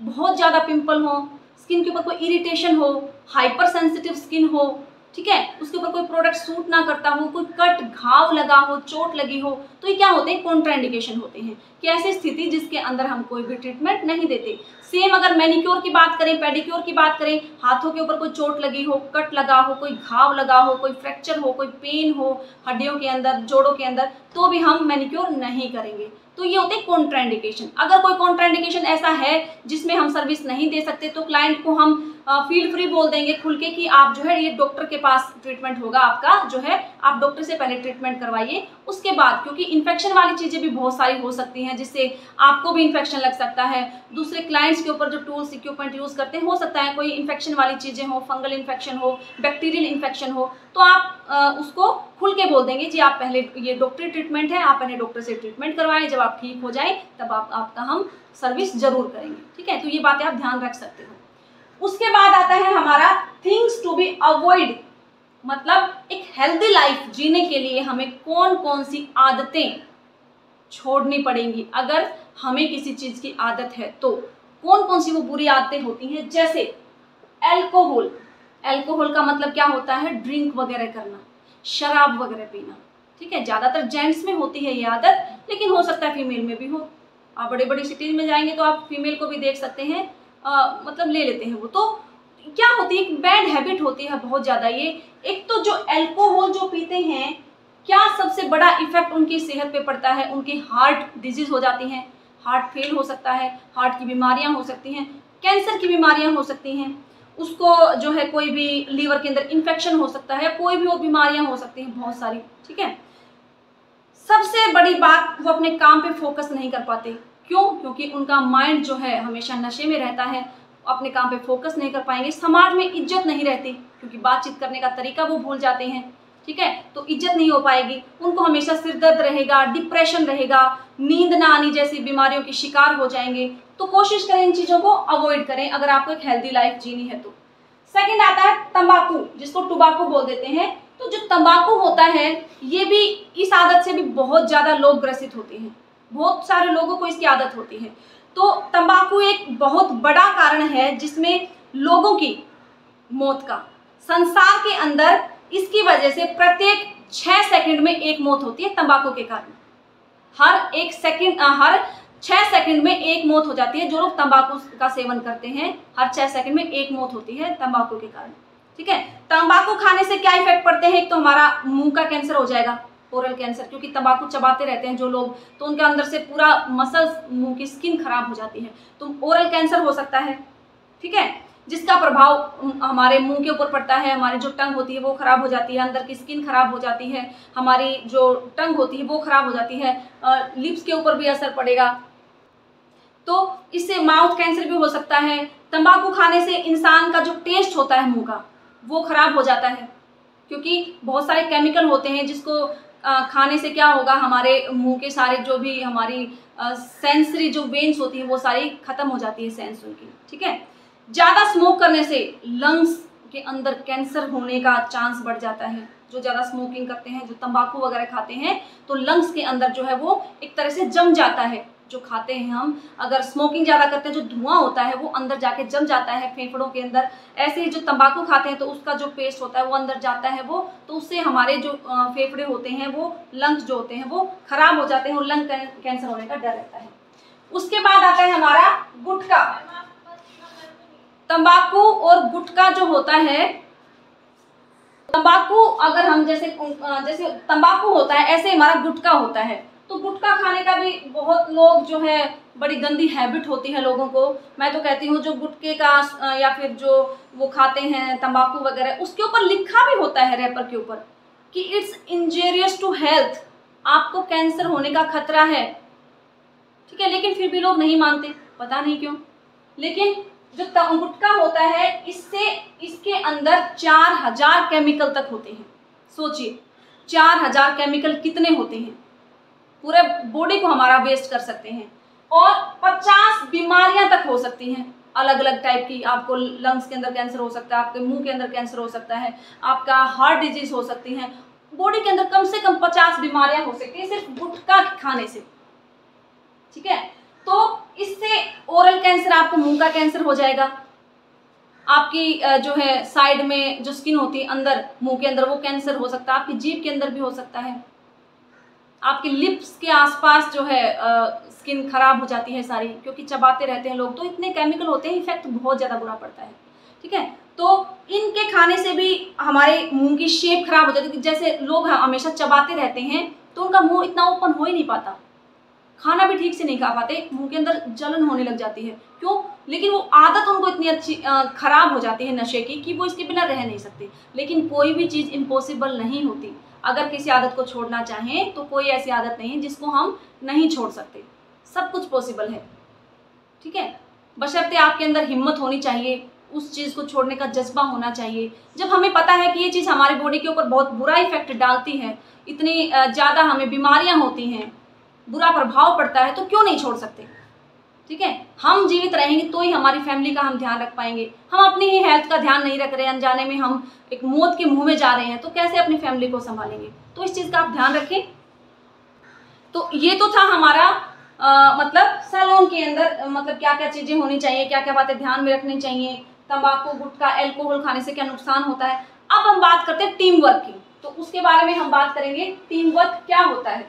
बहुत ज़्यादा पिंपल हो, स्किन के ऊपर कोई इरिटेशन हो, हाइपर सेंसिटिव स्किन हो, ठीक है, उसके ऊपर कोई प्रोडक्ट सूट ना करता हो, कोई कट घाव लगा हो, चोट लगी हो, तो ये क्या होते हैं? कॉन्ट्राइंडिकेशन होते हैं कि ऐसी स्थिति जिसके अंदर हम कोई भी ट्रीटमेंट नहीं देते। सेम अगर मैनिक्योर की बात करें, पेडिक्योर की बात करें, हाथों के ऊपर कोई चोट लगी हो, कट लगा हो, कोई घाव लगा हो, कोई फ्रैक्चर हो, कोई पेन हो हड्डियों के अंदर, जोड़ों के अंदर, तो भी हम मैनिक्योर नहीं करेंगे। तो ये होते हैं कॉन्ट्राइंडिकेशन। अगर कोई कॉन्ट्राइंडिकेशन ऐसा है जिसमें हम सर्विस नहीं दे सकते, तो क्लाइंट को हम फील फ्री बोल देंगे खुल के कि आप जो है ये डॉक्टर के पास ट्रीटमेंट होगा आपका, जो है आप डॉक्टर से पहले ट्रीटमेंट करवाइए, उसके बाद, क्योंकि इन्फेक्शन वाली चीज़ें भी बहुत सारी हो सकती हैं जिससे आपको भी इन्फेक्शन लग सकता है। दूसरे क्लाइंट्स के ऊपर जो टूल्स इक्विपमेंट यूज़ करते हैं, हो सकता है कोई इन्फेक्शन वाली चीज़ें हो, फंगल इन्फेक्शन हो, बैक्टीरियल इन्फेक्शन हो, तो आप उसको खुल के बोल देंगे जी आप पहले, ये डॉक्टरी ट्रीटमेंट है, आप पहले डॉक्टर से ट्रीटमेंट करवाएं, जब आप ठीक हो जाए तब आपका हम सर्विस जरूर करेंगे, ठीक है। तो ये बातें आप ध्यान रख सकते हो। उसके बाद आता है हमारा थिंग्स टू बी अवॉइड, मतलब एक हेल्दी लाइफ जीने के लिए हमें कौन कौन सी आदतें छोड़नी पड़ेंगी। अगर हमें किसी चीज़ की आदत है तो कौन कौन सी वो बुरी आदतें होती हैं, जैसे अल्कोहल। अल्कोहल का मतलब क्या होता है? ड्रिंक वगैरह करना, शराब वगैरह पीना, ठीक है। ज़्यादातर जेंट्स में होती है ये आदत, लेकिन हो सकता है फीमेल में भी हो। आप बड़ी बड़ी सिटीज में जाएंगे तो आप फीमेल को भी देख सकते हैं, मतलब ले लेते हैं वो। तो क्या होती है? एक बैड हैबिट होती है बहुत ज़्यादा ये। एक तो जो अल्कोहल जो पीते हैं, क्या सबसे बड़ा इफेक्ट उनकी सेहत पे पड़ता है? उनकी हार्ट डिजीज हो जाती हैं, हार्ट फेल हो सकता है, हार्ट की बीमारियां हो सकती हैं, कैंसर की बीमारियां हो सकती हैं, उसको जो है कोई भी लीवर के अंदर इन्फेक्शन हो सकता है, कोई भी और बीमारियां हो सकती हैं बहुत सारी, ठीक है। सबसे बड़ी बात, वो अपने काम पे फोकस नहीं कर पाते। क्यों? क्योंकि उनका माइंड जो है हमेशा नशे में रहता है, अपने काम पे फोकस नहीं कर पाएंगे। समाज में इज्जत नहीं रहती, क्योंकि बातचीत करने का तरीका वो भूल जाते हैं, ठीक है। तो इज्जत नहीं हो पाएगी, उनको हमेशा सिर दर्द रहेगा, डिप्रेशन रहेगा, नींद ना आनी जैसी बीमारियों की शिकार हो जाएंगे। तो कोशिश करें इन चीज़ों को अवॉइड करें अगर आपको एक हेल्दी लाइफ जीनी है तो। सेकंड आता है तंबाकू, जिसको टुबाकू बोल देते हैं। तो जो तंबाकू होता है, ये भी, इस आदत से भी बहुत ज़्यादा लोग ग्रसित होते हैं, बहुत सारे लोगों को इसकी आदत होती है। तो तंबाकू एक बहुत बड़ा कारण है जिसमें लोगों की मौत का, संसार के अंदर इसकी वजह से प्रत्येक 6 सेकंड में एक मौत होती है तंबाकू के कारण। हर 6 सेकंड में एक मौत हो जाती है। जो लोग तंबाकू का सेवन करते हैं, हर 6 सेकंड में एक मौत होती है तंबाकू के कारण, ठीक है। तंबाकू खाने से क्या इफेक्ट पड़ते हैं? एक तो हमारा मुंह का कैंसर हो जाएगा, ओरल कैंसर, क्योंकि तंबाकू चबाते रहते हैं जो लोग, तो उनके अंदर से पूरा मसल्स, मुंह की स्किन खराब हो जाती है, तो ओरल कैंसर हो सकता है, ठीक है। जिसका प्रभाव हमारे मुंह के ऊपर पड़ता है। हमारी जो टंग होती है वो खराब हो जाती है, अंदर की स्किन खराब हो जाती है, हमारी जो टंग होती है वो खराब हो जाती है, लिप्स के ऊपर भी असर पड़ेगा। तो इससे माउथ कैंसर भी हो सकता है। तंबाकू खाने से इंसान का जो टेस्ट होता है मुंह का वो खराब हो जाता है, क्योंकि बहुत सारे केमिकल होते हैं जिसको खाने से क्या होगा, हमारे मुंह के सारे जो भी हमारी सेंसरी जो वेन्स होती है वो सारी खत्म हो जाती है सेंस उनकी, ठीक है। ज़्यादा स्मोक करने से लंग्स के अंदर कैंसर होने का चांस बढ़ जाता है। जो ज़्यादा स्मोकिंग करते हैं, जो तंबाकू वगैरह खाते हैं, तो लंग्स के अंदर जो है वो एक तरह से जम जाता है। जो खाते हैं हम, अगर स्मोकिंग ज़्यादा करते हैं, जो धुआं होता है वो अंदर जाके जम जाता है फेफड़ों के अंदर। ऐसे ही जो तंबाकू खाते हैं तो उसका जो पेस्ट होता है वो अंदर जाता है वो, तो उससे हमारे जो फेफड़े होते हैं वो, लंग्स जो होते हैं वो खराब हो जाते हैं और लंग कैंसर होने का डर रहता है। उसके बाद आता है हमारा गुटखा। तंबाकू और गुटखा जो होता है, तंबाकू अगर हम जैसे तंबाकू होता है ऐसे हमारा गुटखा होता है। तो गुटखा खाने का भी बहुत लोग जो है बड़ी गंदी हैबिट होती है लोगों को। मैं तो कहती हूँ जो गुटखे का या फिर जो वो खाते हैं तंबाकू वगैरह, उसके ऊपर लिखा भी होता है रैपर के ऊपर कि इट्स इंजीरियस टू हेल्थ, आपको कैंसर होने का खतरा है, ठीक है। लेकिन फिर भी लोग नहीं मानते, पता नहीं क्यों। लेकिन जो गुटखा होता है इसके अंदर 4000 केमिकल तक होते हैं। सोचिए 4000 केमिकल कितने होते हैं, पूरे बॉडी को हमारा वेस्ट कर सकते हैं। और 50 बीमारियां तक हो सकती हैं अलग अलग टाइप की। आपको लंग्स के अंदर कैंसर हो सकता है, आपके मुंह के अंदर कैंसर हो सकता है, आपका हार्ट डिजीज हो सकती है, बॉडी के अंदर कम से कम 50 बीमारियां हो सकती है सिर्फ गुटखा खाने से, ठीक है। तो इससे ओरल कैंसर, आपको मुंह का कैंसर हो जाएगा। आपकी जो है साइड में जो स्किन होती है अंदर मुंह के अंदर वो कैंसर हो सकता है, आपकी जीभ के अंदर भी हो सकता है, आपके लिप्स के आसपास जो है स्किन खराब हो जाती है सारी, क्योंकि चबाते रहते हैं लोग, तो इतने केमिकल होते हैं, इफेक्ट बहुत ज़्यादा बुरा पड़ता है, ठीक है। तो इनके खाने से भी हमारे मुंह की शेप खराब हो जाती है। जैसे लोग हमेशा चबाते रहते हैं तो उनका मुंह इतना ओपन हो ही नहीं पाता, खाना भी ठीक से नहीं खा पाते, मुंह के अंदर जलन होने लग जाती है। क्यों? लेकिन वो आदत उनको इतनी अच्छी खराब हो जाती है नशे की कि वो इसके बिना रह नहीं सकते। लेकिन कोई भी चीज़ इम्पॉसिबल नहीं होती। अगर किसी आदत को छोड़ना चाहें तो कोई ऐसी आदत नहीं है जिसको हम नहीं छोड़ सकते, सब कुछ पॉसिबल है, ठीक है। बशर्ते आपके अंदर हिम्मत होनी चाहिए, उस चीज़ को छोड़ने का जज्बा होना चाहिए। जब हमें पता है कि ये चीज़ हमारी बॉडी के ऊपर बहुत बुरा इफेक्ट डालती है, इतनी ज़्यादा हमें बीमारियां होती हैं, बुरा प्रभाव पड़ता है, तो क्यों नहीं छोड़ सकते, ठीक है। हम जीवित रहेंगे तो ही हमारी फैमिली का हम ध्यान रख पाएंगे। हम अपनी ही हेल्थ का ध्यान नहीं रख रहे हैं, अनजाने में हम एक मौत के मुंह में जा रहे हैं, तो कैसे अपनी फैमिली को संभालेंगे। तो इस चीज़ का आप ध्यान रखें। तो ये तो था हमारा मतलब सैलून के अंदर मतलब क्या क्या चीज़ें होनी चाहिए, क्या क्या बातें ध्यान में रखनी चाहिए, तंबाकू गुटखा अल्कोहल खाने से क्या नुकसान होता है। अब हम बात करते हैं टीम वर्क की, तो उसके बारे में हम बात करेंगे टीम वर्क क्या होता है।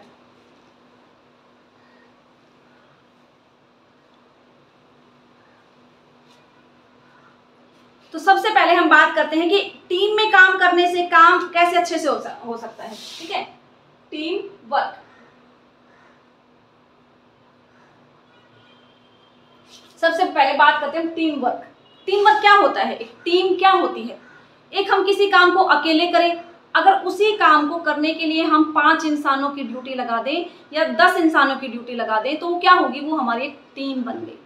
तो सबसे पहले हम बात करते हैं कि टीम में काम करने से काम कैसे अच्छे से हो सकता है, ठीक है। टीम वर्क, सबसे पहले बात करते हैं टीम वर्क। टीम वर्क क्या होता है, एक टीम क्या होती है। एक हम किसी काम को अकेले करें, अगर उसी काम को करने के लिए हम 5 इंसानों की ड्यूटी लगा दें या 10 इंसानों की ड्यूटी लगा दें, तो वो क्या होगी, वो हमारी एक टीम बन गई,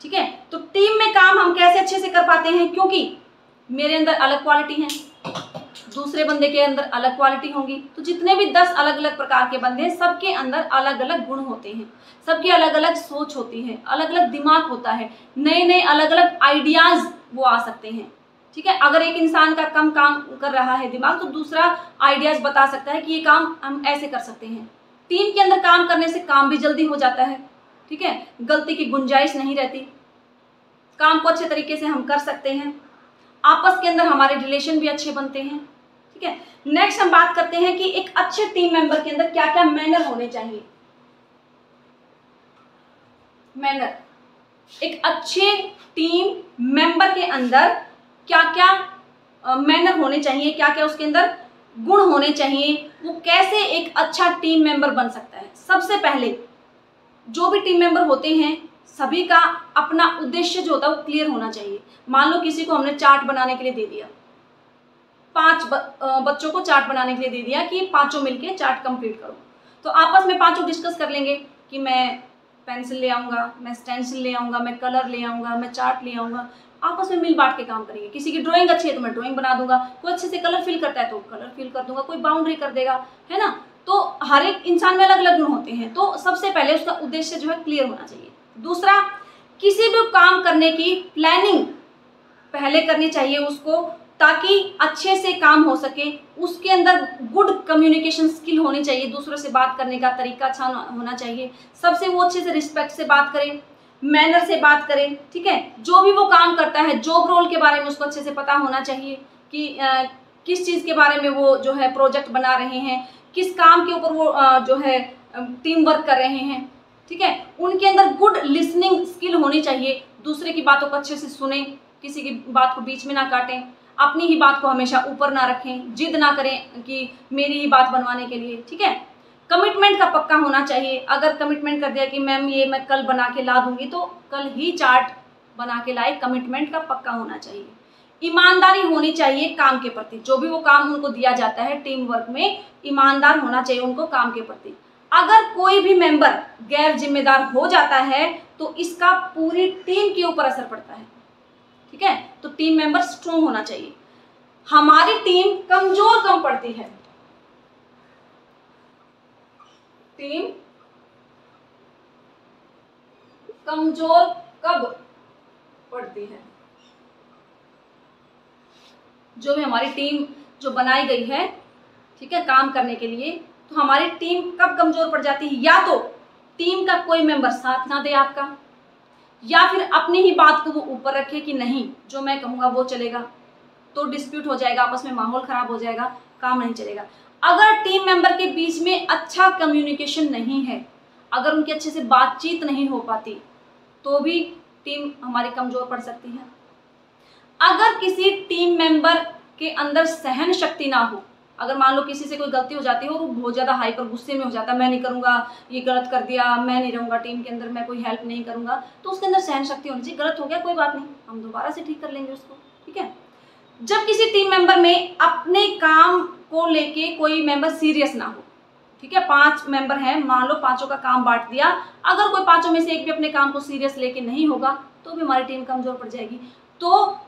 ठीक है। तो टीम में काम हम कैसे अच्छे से कर पाते हैं, क्योंकि मेरे अंदर अलग क्वालिटी है, दूसरे बंदे के अंदर अलग क्वालिटी होंगी, तो जितने भी 10 अलग अलग प्रकार के बंदे हैं, सबके अंदर अलग अलग गुण होते हैं, सबकी अलग अलग सोच होती है, अलग अलग दिमाग होता है, नए नए अलग अलग आइडियाज वो आ सकते हैं, ठीक है। अगर एक इंसान का कम काम कर रहा है दिमाग, तो दूसरा आइडियाज बता सकता है कि ये काम हम ऐसे कर सकते हैं। टीम के अंदर काम करने से काम भी जल्दी हो जाता है, ठीक है, गलती की गुंजाइश नहीं रहती, काम को अच्छे तरीके से हम कर सकते हैं, आपस के अंदर हमारे रिलेशन भी अच्छे बनते हैं, ठीक है। नेक्स्ट हम बात करते हैं कि एक अच्छे टीम मेंबर के अंदर क्या क्या मैनर होने चाहिए। मैनर, एक अच्छे टीम मेंबर के अंदर क्या क्या मैनर होने चाहिए, क्या क्या उसके अंदर गुण होने चाहिए, वो कैसे एक अच्छा टीम मेंबर बन सकता है। सबसे पहले जो भी टीम मेंबर होते हैं सभी का अपना उद्देश्य जो होता है वो क्लियर होना चाहिए। मान लो किसी को हमने चार्ट बनाने के लिए दे दिया, 5 बच्चों को चार्ट बनाने के लिए दे दिया कि पांचों मिलके चार्ट कंप्लीट करो, तो आपस में पांचों डिस्कस कर लेंगे कि मैं पेंसिल ले आऊँगा, मैं स्टेंसिल ले आऊँगा, मैं कलर ले आऊँगा, मैं चार्ट ले आऊँगा। आपस में मिल बांट के काम करेंगे। किसी की ड्राइंग अच्छी है तो मैं ड्राइंग बना दूंगा, कोई अच्छे से कलर फिल करता है तो कलर फिल कर दूंगा, कोई बाउंड्री कर देगा, है ना। तो हर एक इंसान में अलग अलग गुण होते हैं, तो सबसे पहले उसका उद्देश्य जो है क्लियर होना चाहिए। दूसरा, किसी भी काम करने की प्लानिंग पहले करनी चाहिए उसको, ताकि अच्छे से काम हो सके। उसके अंदर गुड कम्युनिकेशन स्किल होनी चाहिए, दूसरों से बात करने का तरीका अच्छा होना चाहिए, सबसे वो अच्छे से रिस्पेक्ट से बात करें, मैनर से बात करें, ठीक है। जो भी वो काम करता है, जॉब रोल के बारे में उसको अच्छे से पता होना चाहिए कि किस चीज़ के बारे में वो जो है प्रोजेक्ट बना रहे हैं, किस काम के ऊपर वो जो है टीम वर्क कर रहे हैं, ठीक है। उनके अंदर गुड लिसनिंग स्किल होनी चाहिए, दूसरे की बातों को अच्छे से सुने, किसी की बात को बीच में ना काटें, अपनी ही बात को हमेशा ऊपर ना रखें, जिद ना करें कि मेरी ही बात बनवाने के लिए, ठीक है। कमिटमेंट का पक्का होना चाहिए। अगर कमिटमेंट कर दिया कि मैम ये मैं कल बना के ला दूंगी, तो कल ही चार्ट बना के लाए, कमिटमेंट का पक्का होना चाहिए। ईमानदारी होनी चाहिए काम के प्रति, जो भी वो काम उनको दिया जाता है टीम वर्क में, ईमानदार होना चाहिए उनको काम के प्रति। अगर कोई भी मेंबर गैर जिम्मेदार हो जाता है तो इसका पूरी टीम के ऊपर असर पड़ता है, ठीक है। तो टीम मेंबर स्ट्रॉन्ग होना चाहिए। हमारी टीम कमजोर कम पड़ती है, टीम कमजोर कब पड़ती है? जो भी हमारी टीम जो बनाई गई है, ठीक है, काम करने के लिए, तो हमारी टीम कब कमजोर पड़ जाती है? या तो टीम का कोई मेंबर साथ ना दे आपका, या फिर अपनी ही बात को वो ऊपर रखे कि नहीं जो मैं कहूँगा वो चलेगा, तो डिस्प्यूट हो जाएगा, आपस में माहौल खराब हो जाएगा, काम नहीं चलेगा। अगर टीम मेंबर के बीच में अच्छा कम्युनिकेशन नहीं है, अगर उनकी अच्छे से बातचीत नहीं हो पाती, तो भी टीम हमारी कमजोर पड़ सकती है। अगर किसी टीम मेंबर के अंदर सहन शक्ति ना हो, अगर मान लो किसी से कोई गलती हो जाती है और वो बहुत ज़्यादा हाइपर गुस्से में हो जाता है, मैं नहीं करूँगा, ये गलत कर दिया, मैं नहीं रहूँगा टीम के अंदर, मैं कोई हेल्प नहीं करूँगा, तो उसके अंदर सहन शक्ति होनी चाहिए। गलत हो गया कोई बात नहीं, हम दोबारा से ठीक कर लेंगे उसको, ठीक है। जब किसी टीम मेंबर में अपने काम को लेके कोई मेंबर सीरियस ना हो, ठीक है, 5 मेंबर हैं, मान लो पांचों का काम बांट दिया, अगर कोई पांचों में से एक भी अपने काम को सीरियस लेके नहीं होगा तो भी हमारी टीम कमजोर पड़ जाएगी। तो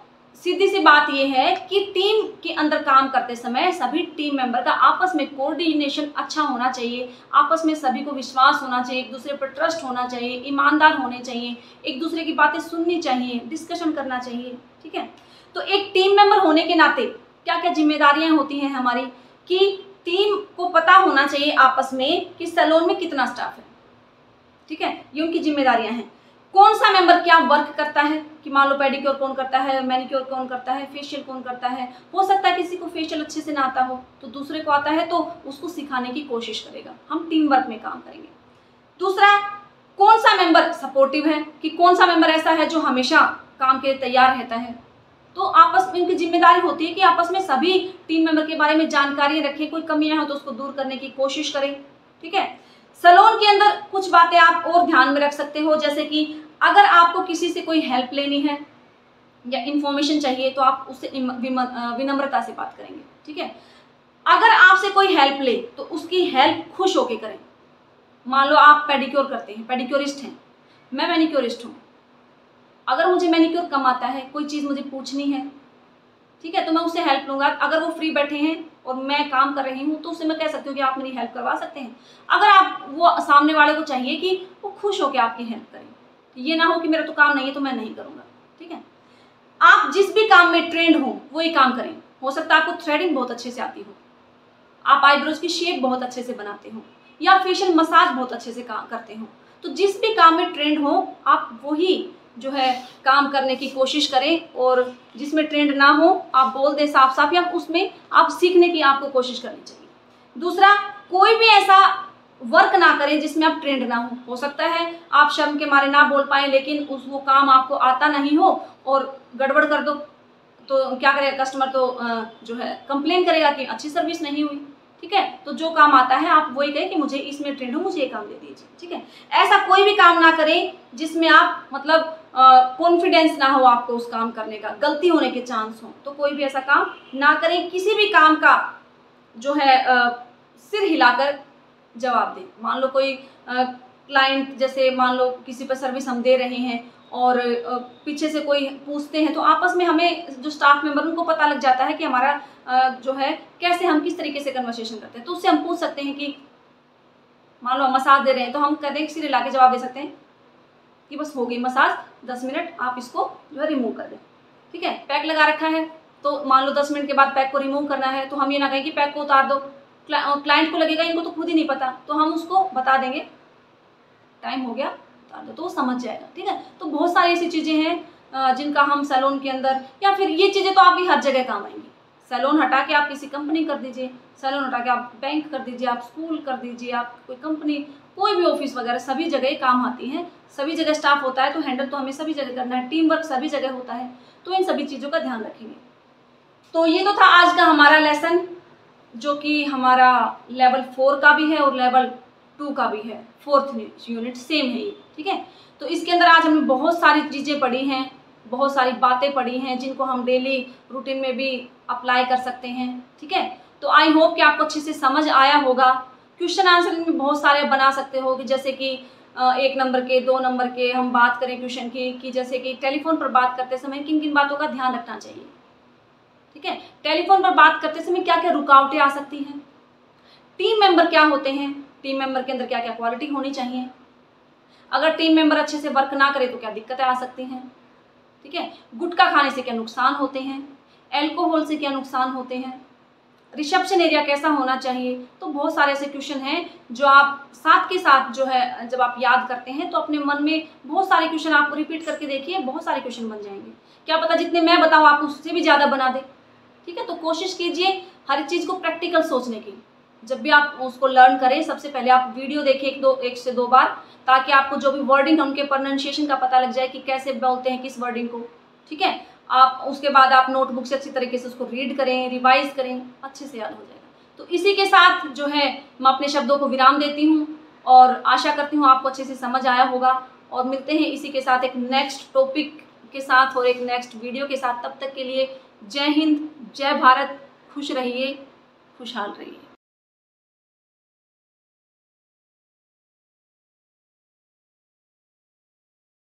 सीधी सी बात यह है कि टीम के अंदर काम करते समय सभी टीम मेंबर का आपस में कोऑर्डिनेशन अच्छा होना चाहिए, आपस में सभी को विश्वास होना चाहिए, एक दूसरे पर ट्रस्ट होना चाहिए, ईमानदार होने चाहिए, एक दूसरे की बातें सुननी चाहिए, डिस्कशन करना चाहिए, ठीक है। तो एक टीम मेंबर होने के नाते क्या क्या जिम्मेदारियां होती हैं हमारी, कि टीम को पता होना चाहिए आपस में कि सैलून में कितना स्टाफ है, ठीक है, ये उनकी जिम्मेदारियां हैं। कौन सा मेंबर क्या वर्क करता है, कि मान लो पेडिक्योर कौन करता है, मैनिक्योर कौन करता है, फेशियल कौन करता है। हो सकता है किसी को फेशियल अच्छे से ना आता हो तो दूसरे को आता है, तो उसको सिखाने की कोशिश करेगा, हम टीम वर्क में काम करेंगे। दूसरा, कौन सा मेंबर सपोर्टिव है, कि कौन सा मेंबर ऐसा है जो हमेशा काम के तैयार रहता है। तो आपस में इनकी जिम्मेदारी होती है कि आपस में सभी टीम मेंबर के बारे में जानकारी रखें, कोई कमियां हो तो उसको दूर करने की कोशिश करें, ठीक है। सैलून के अंदर कुछ बातें आप और ध्यान में रख सकते हो, जैसे कि अगर आपको किसी से कोई हेल्प लेनी है या इन्फॉर्मेशन चाहिए तो आप उससे विनम्रता से बात करेंगे, ठीक है। अगर आपसे कोई हेल्प ले तो उसकी हेल्प खुश होकर करें। मान लो आप पेडिक्योर करते हैं, पेडिक्योरिस्ट हैं, मैं मैनिक्योरिस्ट हूँ, अगर मुझे मैनिक्योर कम आता है, कोई चीज़ मुझे पूछनी है, ठीक है, तो मैं उससे हेल्प लूँगा। अगर वो फ्री बैठे हैं और मैं काम कर रही हूँ तो उससे मैं कह सकती हूँ कि आप मेरी हेल्प करवा सकते हैं। अगर आप वो सामने वाले को चाहिए कि वो खुश होकर आपकी हेल्प करें, ये ना हो कि मेरा तो काम नहीं है तो मैं नहीं करूँगा, ठीक है। आप जिस भी काम में ट्रेंड हो वही काम करें। हो सकता है आपको थ्रेडिंग बहुत अच्छे से आती हो, आप आईब्रोज की शेप बहुत अच्छे से बनाते हो, या फेशियल मसाज बहुत अच्छे से करते हो, तो जिस भी काम में ट्रेंड हो आप वही जो है काम करने की कोशिश करें, और जिसमें ट्रेंड ना हो आप बोल दें साफ साफ, या उसमें आप सीखने की आपको कोशिश करनी चाहिए। दूसरा, कोई भी ऐसा वर्क ना करें जिसमें आप ट्रेंड ना हो सकता है आप शर्म के मारे ना बोल पाए, लेकिन वो काम आपको आता नहीं हो और गड़बड़ कर दो तो क्या करेगा कस्टमर, तो जो है कंप्लेन करेगा कि अच्छी सर्विस नहीं हुई, ठीक है। तो जो काम आता है आप वही कहें कि मुझे इसमें ट्रेंड हो, मुझे ये काम दे दीजिए, ठीक है। ऐसा कोई भी काम ना करें जिसमें आप मतलब कॉन्फिडेंस ना हो आपको उस काम करने का, गलती होने के चांस हो, तो कोई भी ऐसा काम ना करें। किसी भी काम का जो है सिर हिलाकर जवाब दें। मान लो कोई क्लाइंट, जैसे मान लो किसी पर सर्विस हम दे रहे हैं और पीछे से कोई पूछते हैं, तो आपस में हमें जो स्टाफ मेंबर उनको पता लग जाता है कि हमारा जो है कैसे हम किस तरीके से कन्वर्सेशन करते हैं। तो उससे हम पूछ सकते हैं कि मान लो हम मसाज दे रहे हैं, तो हम कहते हैं सिर हिला के जवाब दे सकते हैं कि बस हो गई मसाज, 10 मिनट, आप इसको जो है रिमूव कर दें, ठीक है। पैक लगा रखा है, तो मान लो 10 मिनट के बाद पैक को रिमूव करना है, तो हम ये ना कहें कि पैक को उतार दो। क्लाइंट को लगेगा इनको तो खुद ही नहीं पता, तो हम उसको बता देंगे टाइम हो गया उतार दो, तो वो समझ जाएगा, ठीक है। तो बहुत सारी ऐसी चीज़ें हैं जिनका हम सैलून के अंदर, या फिर ये चीज़ें तो आपकी हर जगह काम आएंगी। सैलून हटा के आप किसी कंपनी कर दीजिए, सैलून हटा के आप बैंक कर दीजिए, आप स्कूल कर दीजिए, आप कोई कंपनी, कोई भी ऑफिस वगैरह, सभी जगह काम आती हैं। सभी जगह स्टाफ होता है, तो हैंडल तो हमें सभी जगह करना है, टीम वर्क सभी जगह होता है, तो इन सभी चीज़ों का ध्यान रखेंगे। तो ये तो था आज का हमारा लेसन, जो कि हमारा लेवल 4 का भी है और लेवल 2 का भी है, 4th यूनिट सेम है ये, ठीक है। तो इसके अंदर आज हमने बहुत सारी चीज़ें पढ़ी हैं, बहुत सारी बातें पढ़ी हैं, जिनको हम डेली रूटीन में भी अप्लाई कर सकते हैं, ठीक है। तो आई होप कि आपको अच्छे से समझ आया होगा। क्वेश्चन आंसर में बहुत सारे बना सकते हो, कि जैसे कि 1 नंबर के, 2 नंबर के, हम बात करें क्वेश्चन की कि जैसे कि टेलीफोन पर बात करते समय किन किन बातों का ध्यान रखना चाहिए, ठीक है। टेलीफोन पर बात करते समय क्या क्या रुकावटें आ सकती हैं, टीम मेंबर क्या होते हैं, टीम मेंबर के अंदर क्या क्या क्वालिटी होनी चाहिए, अगर टीम मेंबर अच्छे से वर्क ना करे तो क्या दिक्कतें आ सकती हैं, ठीक है। गुटखा खाने से क्या नुकसान होते हैं, अल्कोहल से क्या नुकसान होते हैं, रिसेप्शन एरिया कैसा होना चाहिए। तो बहुत सारे ऐसे क्वेश्चन हैं जो आप साथ के साथ जो है जब आप याद करते हैं तो अपने मन में बहुत सारे क्वेश्चन आप रिपीट करके देखिए, बहुत सारे क्वेश्चन बन जाएंगे। क्या पता जितने मैं बताऊँ आप उससे भी ज़्यादा बना दें, ठीक है। तो कोशिश कीजिए हर चीज़ को प्रैक्टिकल सोचने की। जब भी आप उसको लर्न करें, सबसे पहले आप वीडियो देखें 1 से 2 बार, ताकि आपको जो भी वर्डिंग है उनके प्रोनाउंसिएशन का पता लग जाए कि कैसे बोलते हैं किस वर्डिंग को, ठीक है। आप उसके बाद आप नोटबुक से अच्छी तरीके से उसको रीड करें, रिवाइज करें, अच्छे से याद हो जाएगा। तो इसी के साथ जो है मैं अपने शब्दों को विराम देती हूँ और आशा करती हूँ आपको अच्छे से समझ आया होगा। और मिलते हैं इसी के साथ एक नेक्स्ट टॉपिक के साथ और एक नेक्स्ट वीडियो के साथ। तब तक के लिए जय हिंद, जय भारत, खुश रहिए, खुशहाल रहिए।